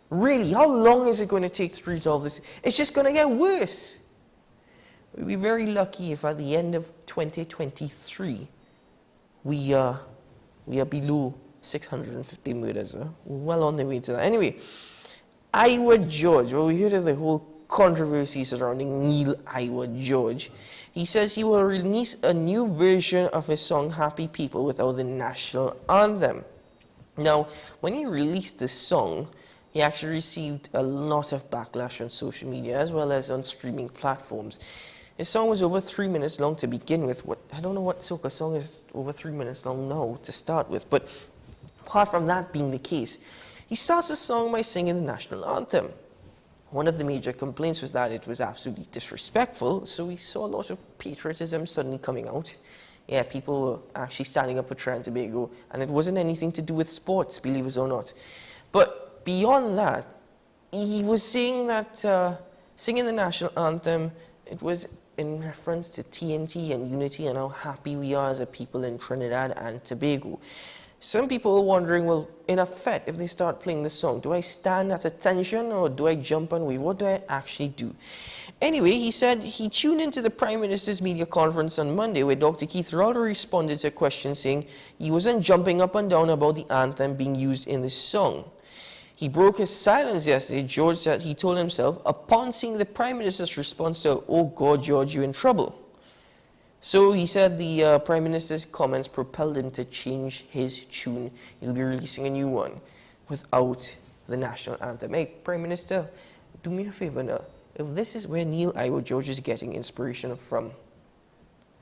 Really, how long is it going to take to resolve this? It's just going to get worse. We'd be very lucky if at the end of 2023, we are below 650 murders. We're well on the way to that. Anyway, Iowa George, well, we heard of the whole controversy surrounding Neil Iowa George. He says he will release a new version of his song Happy People without the national anthem. Now, when he released this song, he actually received a lot of backlash on social media as well as on streaming platforms. His song was over 3 minutes long to begin with. I don't know what soca song is over 3 minutes long now to start with, but apart from that being the case, he starts the song by singing the national anthem. One of the major complaints was that it was absolutely disrespectful, so we saw a lot of patriotism suddenly coming out. Yeah, people were actually standing up for Trinidad and Tobago, and it wasn't anything to do with sports, believe it or not. But beyond that, he was saying that singing the national anthem, it was in reference to TNT and unity and how happy we are as a people in Trinidad and Tobago. Some people are wondering, well, in effect, if they start playing this song, do I stand at attention or do I jump and wave? What do I actually do? Anyway, he said he tuned into the Prime Minister's media conference on Monday where Dr. Keith Rowley responded to a question saying he wasn't jumping up and down about the anthem being used in the song. He broke his silence yesterday. George said he told himself, upon seeing the Prime Minister's response to, oh God, George, you're in trouble. So he said the Prime Minister's comments propelled him to change his tune. He'll be releasing a new one without the national anthem. Hey, Prime Minister, do me a favor now. If this is where Neil Iowa George is getting inspiration from,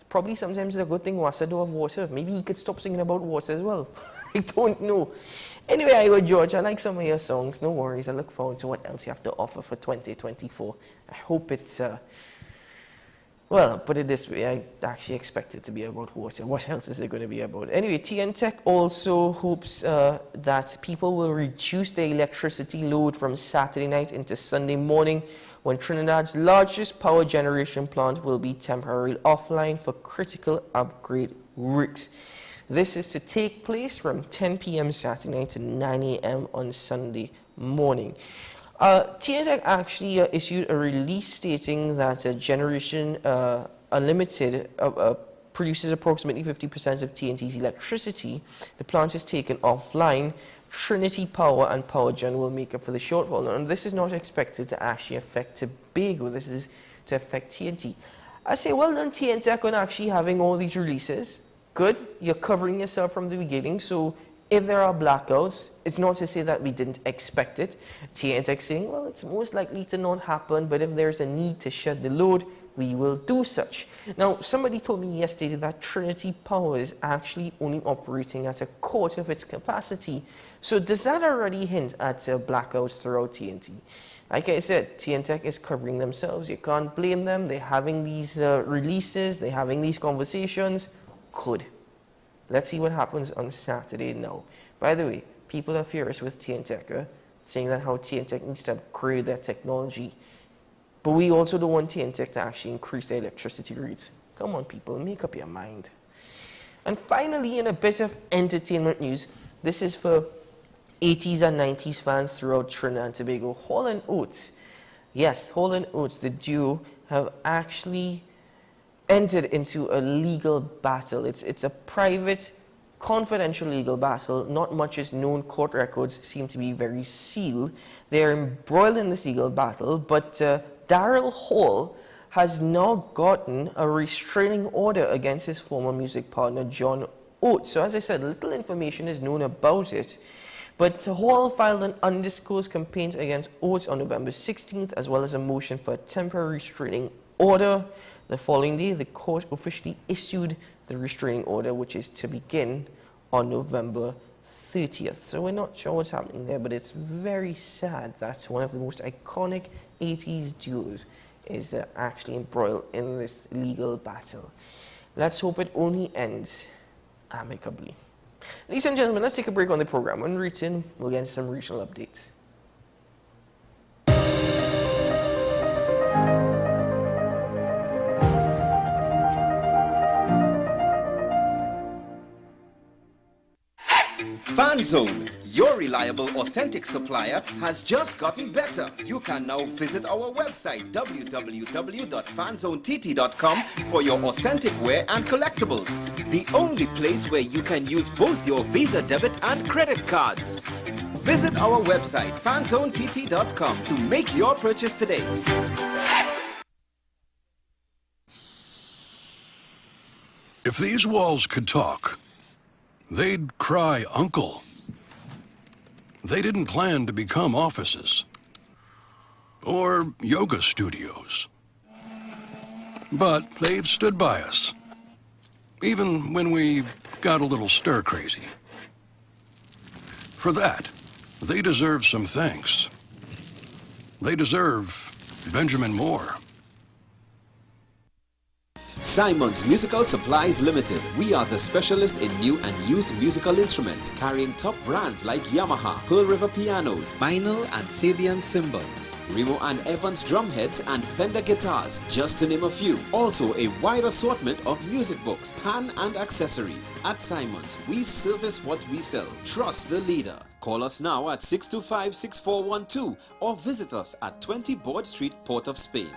probably sometimes it's a good thing Wasa don't have water. Maybe he could stop singing about water as well. I don't know. Anyway, Iowa George, I like some of your songs. No worries. I look forward to what else you have to offer for 2024. I hope it's... Well, I'll put it this way, I actually expect it to be about water. What else is it going to be about? Anyway, TNTech also hopes that people will reduce their electricity load from Saturday night into Sunday morning when Trinidad's largest power generation plant will be temporarily offline for critical upgrade works. This is to take place from 10 p.m. Saturday night to 9 a.m. on Sunday morning. TNTech actually issued a release stating that Generation Unlimited produces approximately 50% of TNT's electricity. The plant is taken offline. Trinity Power and PowerGen will make up for the shortfall. And this is not expected to actually affect Tobago. This is to affect TNT. I say, well done, TNTech, on actually having all these releases. Good. You're covering yourself from the beginning. So if there are blackouts, it's not to say that we didn't expect it. TNTech saying, well, it's most likely to not happen, but if there's a need to shed the load, we will do such. Now, somebody told me yesterday that Trinity Power is actually only operating at a quarter of its capacity. So does that already hint at blackouts throughout TNT? Like I said, TNTech is covering themselves. You can't blame them. They're having these releases. They're having these conversations. Good. Let's see what happens on Saturday now. By the way, people are furious with TNTech, saying that how TNTech needs to upgrade their technology. But we also don't want TNTech to actually increase their electricity rates. Come on, people, make up your mind. And finally, in a bit of entertainment news, this is for 80s and 90s fans throughout Trinidad and Tobago. Hall & Oates, yes, Hall & Oates, the duo, have actually entered into a legal battle. It's a private, confidential legal battle. Not much is known. Court records seem to be very sealed. They're embroiled in this legal battle, but Daryl Hall has now gotten a restraining order against his former music partner, John Oates. So as I said, little information is known about it. But Hall filed an undisclosed complaint against Oates on November 16th, as well as a motion for a temporary restraining order. The following day, the court officially issued the restraining order, which is to begin on November 30th. So we're not sure what's happening there, but it's very sad that one of the most iconic 80s duos is actually embroiled in this legal battle. Let's hope it only ends amicably. Ladies and gentlemen, let's take a break on the program. When we return, we'll get into some regional updates. FanZone, your reliable, authentic supplier, has just gotten better. You can now visit our website www.fanzonett.com for your authentic wear and collectibles. The only place where you can use both your Visa debit and credit cards. Visit our website fanzonett.com to make your purchase today. If these walls could talk, they'd cry uncle. They didn't plan to become offices or yoga studios. But they've stood by us, even when we got a little stir-crazy. For that, they deserve some thanks. They deserve Benjamin Moore. Simon's Musical Supplies Limited. We are the specialist in new and used musical instruments, carrying top brands like Yamaha, Pearl River pianos, Meinl and Sabian cymbals, Remo and Evans drumheads and Fender guitars, just to name a few. Also a wide assortment of music books, pan and accessories. At Simon's, we service what we sell. Trust the leader. Call us now at 625-6412 or visit us at 20 Board Street, Port of Spain.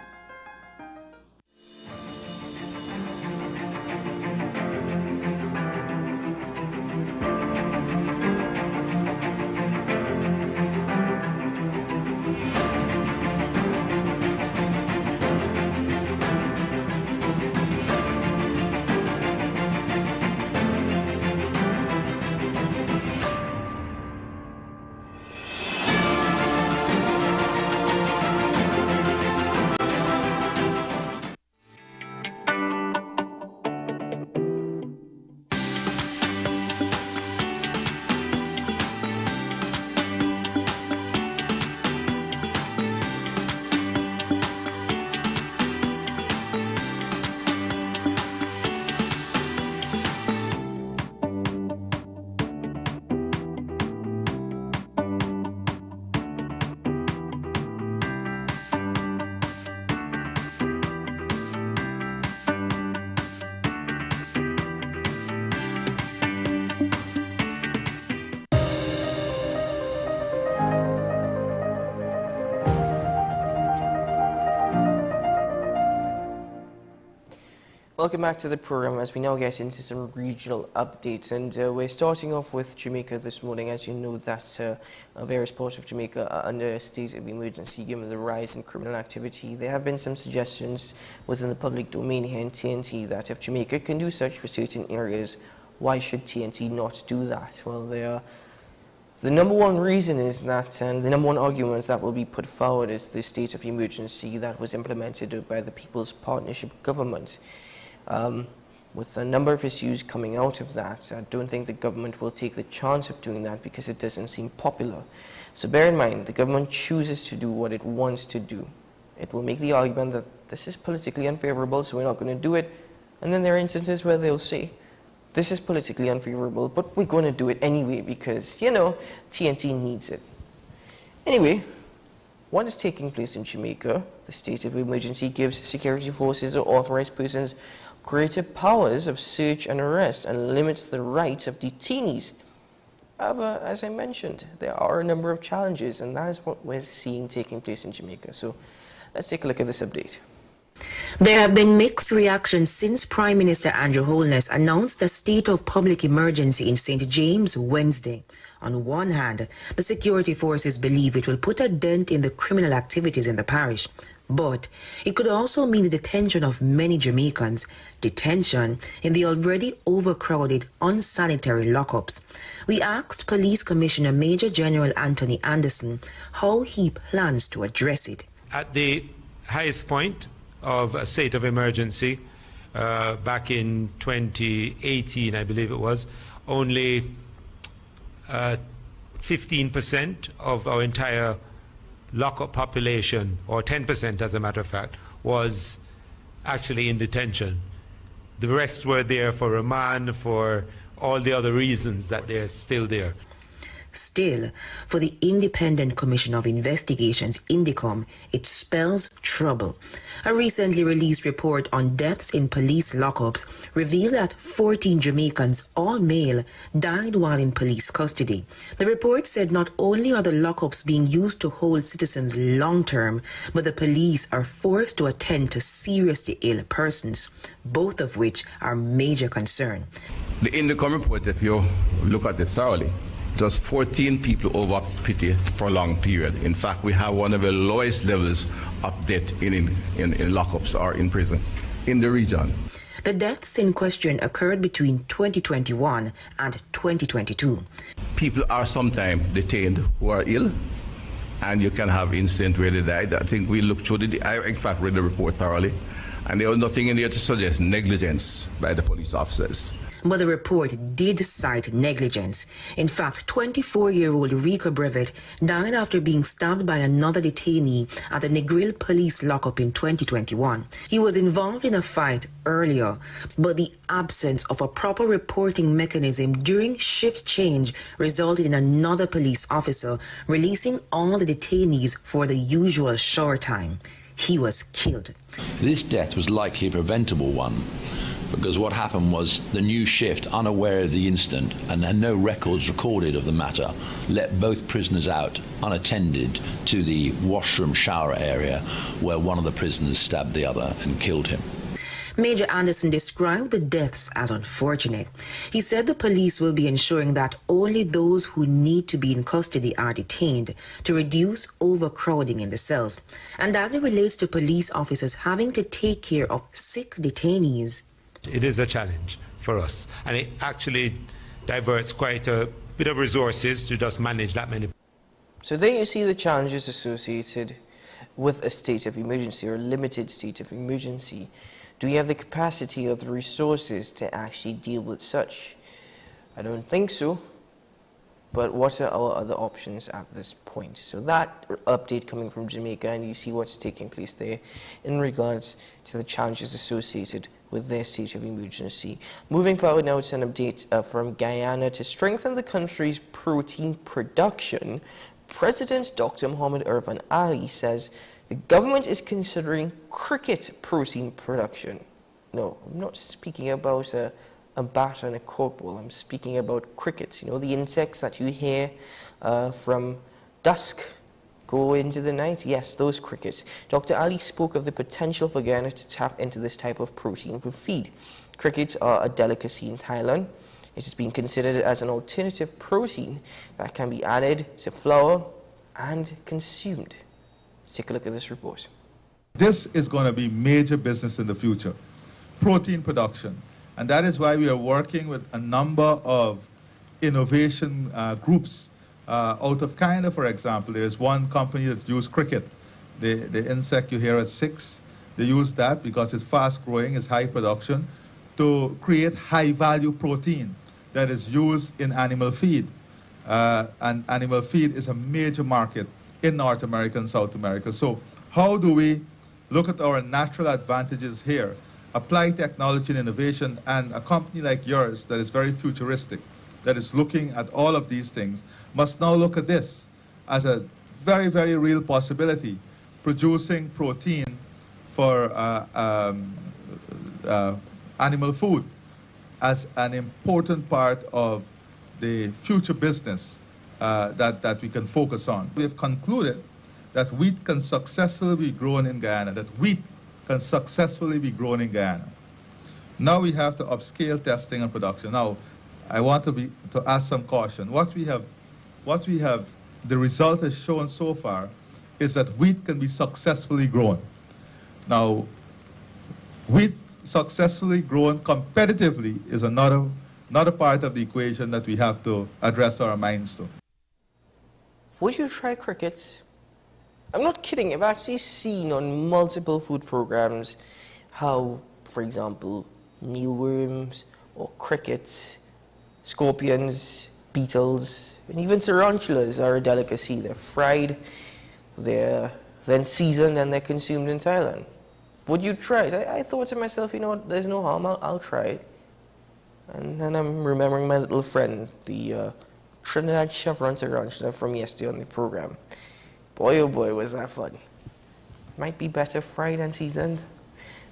Welcome back to the program as we now get into some regional updates, and we're starting off with Jamaica this morning. As you know, that various parts of Jamaica are under a state of emergency given the rise in criminal activity. There have been some suggestions within the public domain here in TNT that if Jamaica can do such for certain areas, why should TNT not do that? Well, the number one reason is that, and the number one argument that will be put forward is the state of emergency that was implemented by the People's Partnership Government. With a number of issues coming out of that, I don't think the government will take the chance of doing that because it doesn't seem popular. So bear in mind, the government chooses to do what it wants to do. It will make the argument that this is politically unfavorable, so we're not going to do it. And then there are instances where they'll say, this is politically unfavorable, but we're going to do it anyway because, you know, TNT needs it. Anyway, what is taking place in Jamaica? The state of emergency gives security forces or authorized persons greater powers of search and arrest and limits the rights of detainees. However, as I mentioned, there are a number of challenges, and that is what we're seeing taking place in Jamaica. So let's take a look at this update. There have been mixed reactions since Prime Minister Andrew Holness announced a state of public emergency in St. James Wednesday. On one hand, the security forces believe it will put a dent in the criminal activities in the parish. But it could also mean the detention of many Jamaicans, detention in the already overcrowded, unsanitary lockups. We asked Police Commissioner Major General Anthony Anderson how he plans to address it. At the highest point of a state of emergency, back in 2018, I believe it was, only 15% of our entire lockup population, or 10% as a matter of fact, was actually in detention. The rest were there for remand, for all the other reasons that they're still there. Still, for the Independent Commission of Investigations, INDECOM, it spells trouble. A recently released report on deaths in police lockups revealed that 14 Jamaicans, all male, died while in police custody. The report said not only are the lockups being used to hold citizens long-term, but the police are forced to attend to seriously ill persons, both of which are major concern. The INDECOM report, if you look at it thoroughly, just 14 people over pretty prolonged period. In fact, we have one of the lowest levels of death in lockups or in prison in the region. The deaths in question occurred between 2021 and 2022. People are sometimes detained who are ill, and you can have incidents where they died. I think we looked through I in fact read the report thoroughly, and there was nothing in there to suggest negligence by the police officers. But the report did cite negligence. In fact, 24-year-old Rico Brevet died after being stabbed by another detainee at the Negril police lockup in 2021. He was involved in a fight earlier, but the absence of a proper reporting mechanism during shift change resulted in another police officer releasing all the detainees for the usual shower time. He was killed. This death was likely a preventable one, because what happened was the new shift, unaware of the incident and had no records recorded of the matter, let both prisoners out unattended to the washroom shower area where one of the prisoners stabbed the other and killed him. Major Anderson described the deaths as unfortunate. He said the police will be ensuring that only those who need to be in custody are detained to reduce overcrowding in the cells. And as it relates to police officers having to take care of sick detainees, it is a challenge for us, and it actually diverts quite a bit of resources to just manage that many. So there you see the challenges associated with a state of emergency or a limited state of emergency. Do we have the capacity or the resources to actually deal with such? I don't think so. But what are our other options at this point? So that update coming from Jamaica, and you see what's taking place there in regards to the challenges associated with their state of emergency. Moving forward now, it's an update from Guyana. To strengthen the country's protein production, President Dr. Muhammad Irfan Ali says the government is considering cricket protein production. No, I'm not speaking about a bat and a corkball. I'm speaking about crickets, you know, the insects that you hear from dusk go into the night. Yes, those crickets. Dr. Ali spoke of the potential for Ghana to tap into this type of protein for feed. Crickets are a delicacy in Thailand. It has been considered as an alternative protein that can be added to flour and consumed. Let's take a look at this report. This is going to be major business in the future, protein production. And that is why we are working with a number of innovation groups. Out of Canada, for example, there is one company that uses cricket. The insect you hear at 6, they use that because it's fast growing, it's high production, to create high value protein that is used in animal feed. And animal feed is a major market in North America and South America. So how do we look at our natural advantages here, apply technology and innovation, and a company like yours that is very futuristic, that is looking at all of these things, must now look at this as a very, very real possibility, producing protein for animal food as an important part of the future business that we can focus on. We have concluded that wheat can successfully be grown in Guyana, Now we have to upscale testing and production. Now, I want to ask some caution. What we have, the result has shown so far is that wheat can be successfully grown. Now, wheat successfully grown competitively is another part of the equation that we have to address our minds to. Would you try crickets? I'm not kidding. I've actually seen on multiple food programs how, for example, mealworms or crickets, scorpions, beetles, and even tarantulas are a delicacy. They're fried, they're then seasoned, and they're consumed in Thailand. Would you try it? I thought to myself, you know what, there's no harm, I'll try it. And then I'm remembering my little friend, the Trinidad chevron tarantula from yesterday on the program. Boy, oh boy, was that fun. Might be better fried and seasoned.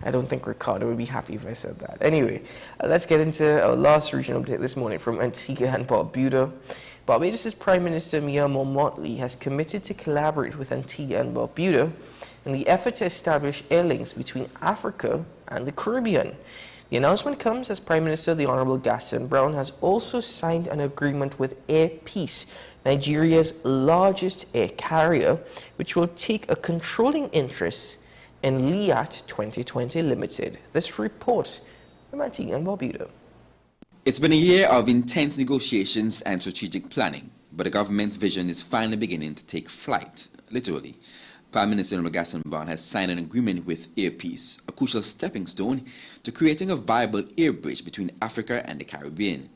I don't think Ricardo would be happy if I said that. Anyway, let's get into our last regional update this morning from Antigua and Barbuda. Barbados' Prime Minister Mia Motley has committed to collaborate with Antigua and Barbuda in the effort to establish airlinks between Africa and the Caribbean. The announcement comes as Prime Minister the Honourable Gaston Brown has also signed an agreement with Air Peace, Nigeria's largest air carrier, which will take a controlling interest in LIAT 2020 Limited. This report from Antigua and Barbuda. It's been a year of intense negotiations and strategic planning, but the government's vision is finally beginning to take flight, literally. Prime Minister Honourable Gaston Brown has signed an agreement with Air Peace, a crucial stepping stone to creating a viable air bridge between Africa and the Caribbean.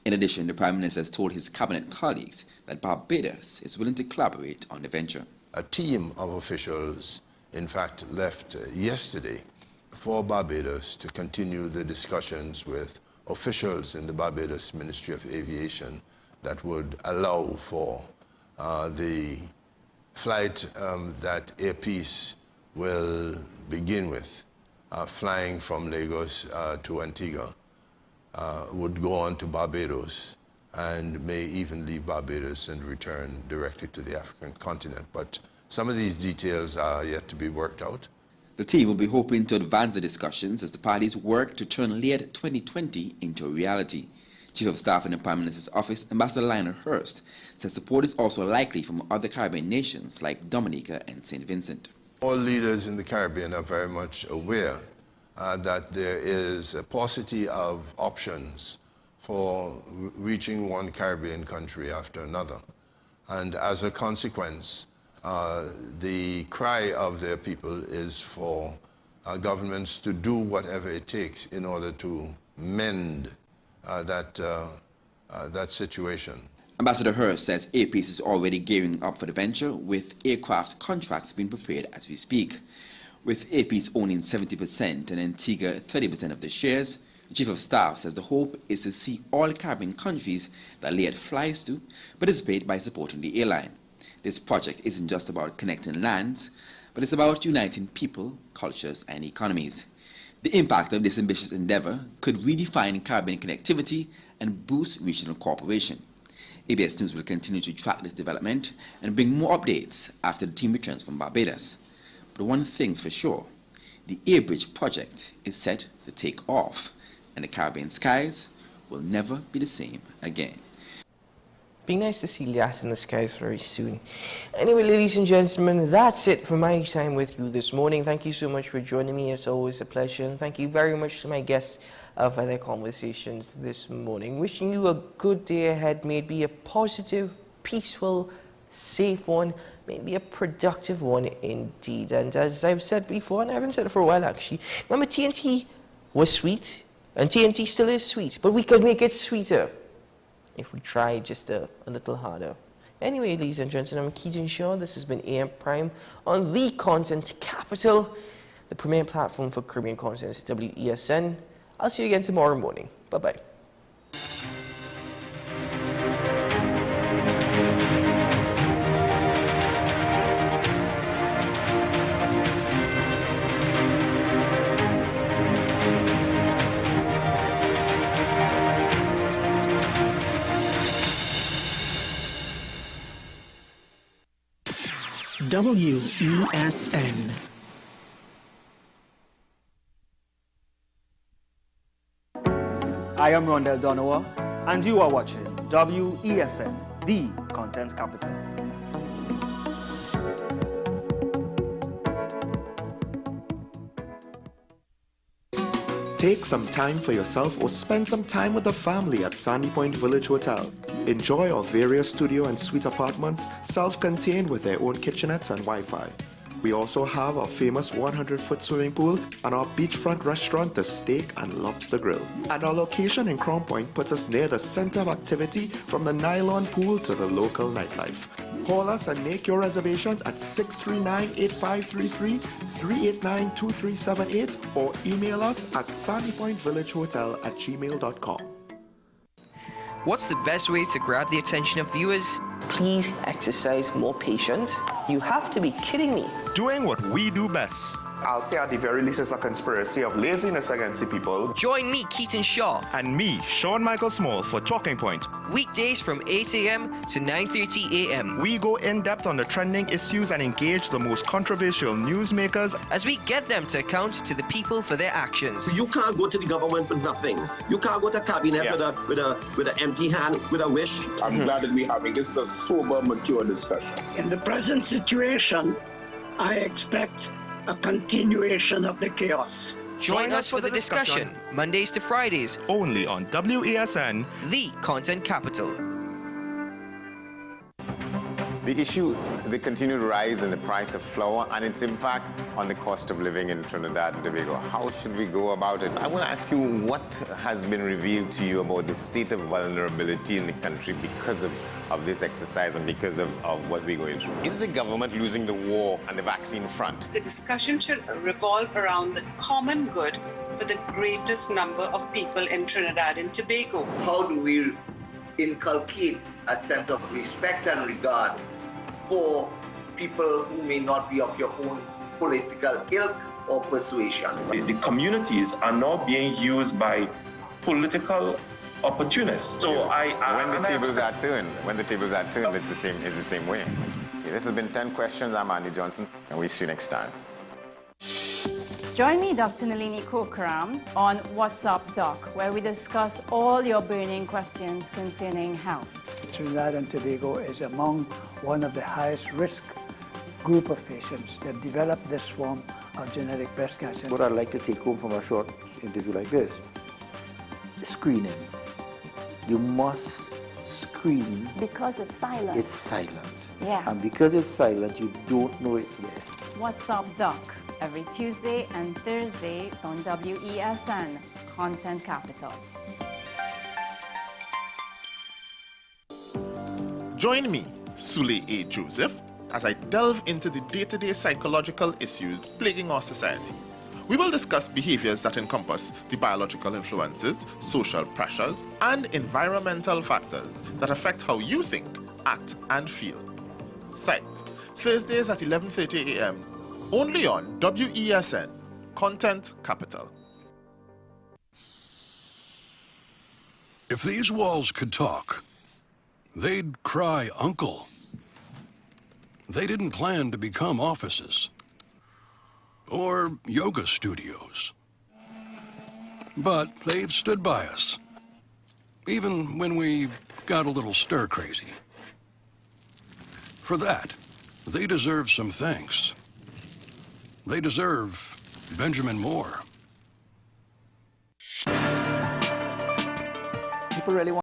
In addition, the Prime Minister has told his cabinet colleagues that Barbados is willing to collaborate on the venture. A team of officials, in fact, left yesterday for Barbados to continue the discussions with officials in the Barbados Ministry of Aviation that would allow for the flight that Air Peace will begin with, flying from Lagos to Antigua, would go on to Barbados and may even leave Barbados and return directly to the African continent. But some of these details are yet to be worked out. The team will be hoping to advance the discussions as the parties work to turn LIAT 2020 into a reality. Chief of Staff in the Prime Minister's office, Ambassador Lionel Hurst, says support is also likely from other Caribbean nations like Dominica and St. Vincent. All leaders in the Caribbean are very much aware that there is a paucity of options for reaching one Caribbean country after another. And as a consequence, the cry of their people is for governments to do whatever it takes in order to mend that situation. Ambassador Hurst says Air Peace is already gearing up for the venture, with aircraft contracts being prepared as we speak. With Air Peace owning 70% and Antigua 30% of the shares, the Chief of Staff says the hope is to see all Caribbean countries that LIAT flies to participate by supporting the airline. This project isn't just about connecting lands, but it's about uniting people, cultures, and economies. The impact of this ambitious endeavor could redefine Caribbean connectivity and boost regional cooperation. ABS News will continue to track this development and bring more updates after the team returns from Barbados. But one thing's for sure, the Air Bridge project is set to take off, and the Caribbean skies will never be the same again. Be nice to see Lias in the skies very soon. Anyway, ladies and gentlemen, that's it for my time with you this morning. Thank you so much for joining me. It's always a pleasure. And thank you very much to my guests for their conversations this morning. Wishing you a good day ahead. May it be a positive, peaceful, safe one. May it be a productive one indeed. And as I've said before, and I haven't said it for a while actually, remember TNT was sweet, and TNT still is sweet, but we could make it sweeter if we try just a little harder. Anyway, ladies and gentlemen, I'm Keaton Shaw. This has been AM Prime on the Content Capital, the premier platform for Caribbean content, WESN. I'll see you again tomorrow morning. Bye-bye. WESN. I am Rondell Donowa, and you are watching WESN, the Content Capital. Take some time for yourself or spend some time with the family at Sandy Point Village Hotel. Enjoy our various studio and suite apartments, self-contained with their own kitchenettes and Wi-Fi. We also have our famous 100-foot swimming pool and our beachfront restaurant, The Steak and Lobster Grill. And our location in Crown Point puts us near the center of activity from the nylon pool to the local nightlife. Call us and make your reservations at 639-8533, 389-2378, or email us at sandypointvillagehotel@gmail.com. What's the best way to grab the attention of viewers? Please exercise more patience. You have to be kidding me. Doing what we do best. I'll say at the very least it's a conspiracy of laziness against the people. Join me, Keaton Shaw. And me, Sean Michael Small, for Talking Point. Weekdays from 8 a.m. to 9:30 a.m. We go in depth on the trending issues and engage the most controversial newsmakers as we get them to account to the people for their actions. You can't go to the government with nothing. You can't go to cabinet with an empty hand, with a wish. I'm glad that we're having this a sober, mature discussion. In the present situation, I expect a continuation of the chaos. Join us for the discussion, Mondays to Fridays, only on WESN, the Content Capital. The issue, the continued rise in the price of flour and its impact on the cost of living in Trinidad and Tobago. How should we go about it? I want to ask you what has been revealed to you about the state of vulnerability in the country because of this exercise and because of what we're going through. Is the government losing the war on the vaccine front? The discussion should revolve around the common good for the greatest number of people in Trinidad and Tobago. How do we inculcate a sense of respect and regard for people who may not be of your own political ilk or persuasion? The communities are now being used by political opportunists. So when the tables are turned, it's the same way. Okay, this has been 10 Questions. I'm Andy Johnson, and we'll see you next time. Join me, Dr. Nalini Kokram, on What's Up Doc, where we discuss all your burning questions concerning health. Trinidad and Tobago is among one of the highest risk group of patients that develop this form of genetic breast cancer. What I'd like to take home from a short interview like this, screening. You must screen. Because it's silent. It's silent. Yeah. And because it's silent, you don't know it's there. What's Up Doc, every Tuesday and Thursday on WESN, Content Capital. Join me, Sule A. Joseph, as I delve into the day-to-day psychological issues plaguing our society. We will discuss behaviors that encompass the biological influences, social pressures, and environmental factors that affect how you think, act, and feel. Sight, Thursdays at 11:30 a.m., only on WESN, Content Capital. If these walls could talk, they'd cry uncle. They didn't plan to become offices or yoga studios. But they've stood by us, even when we got a little stir-crazy. For that, they deserve some thanks. They deserve Benjamin Moore. People really want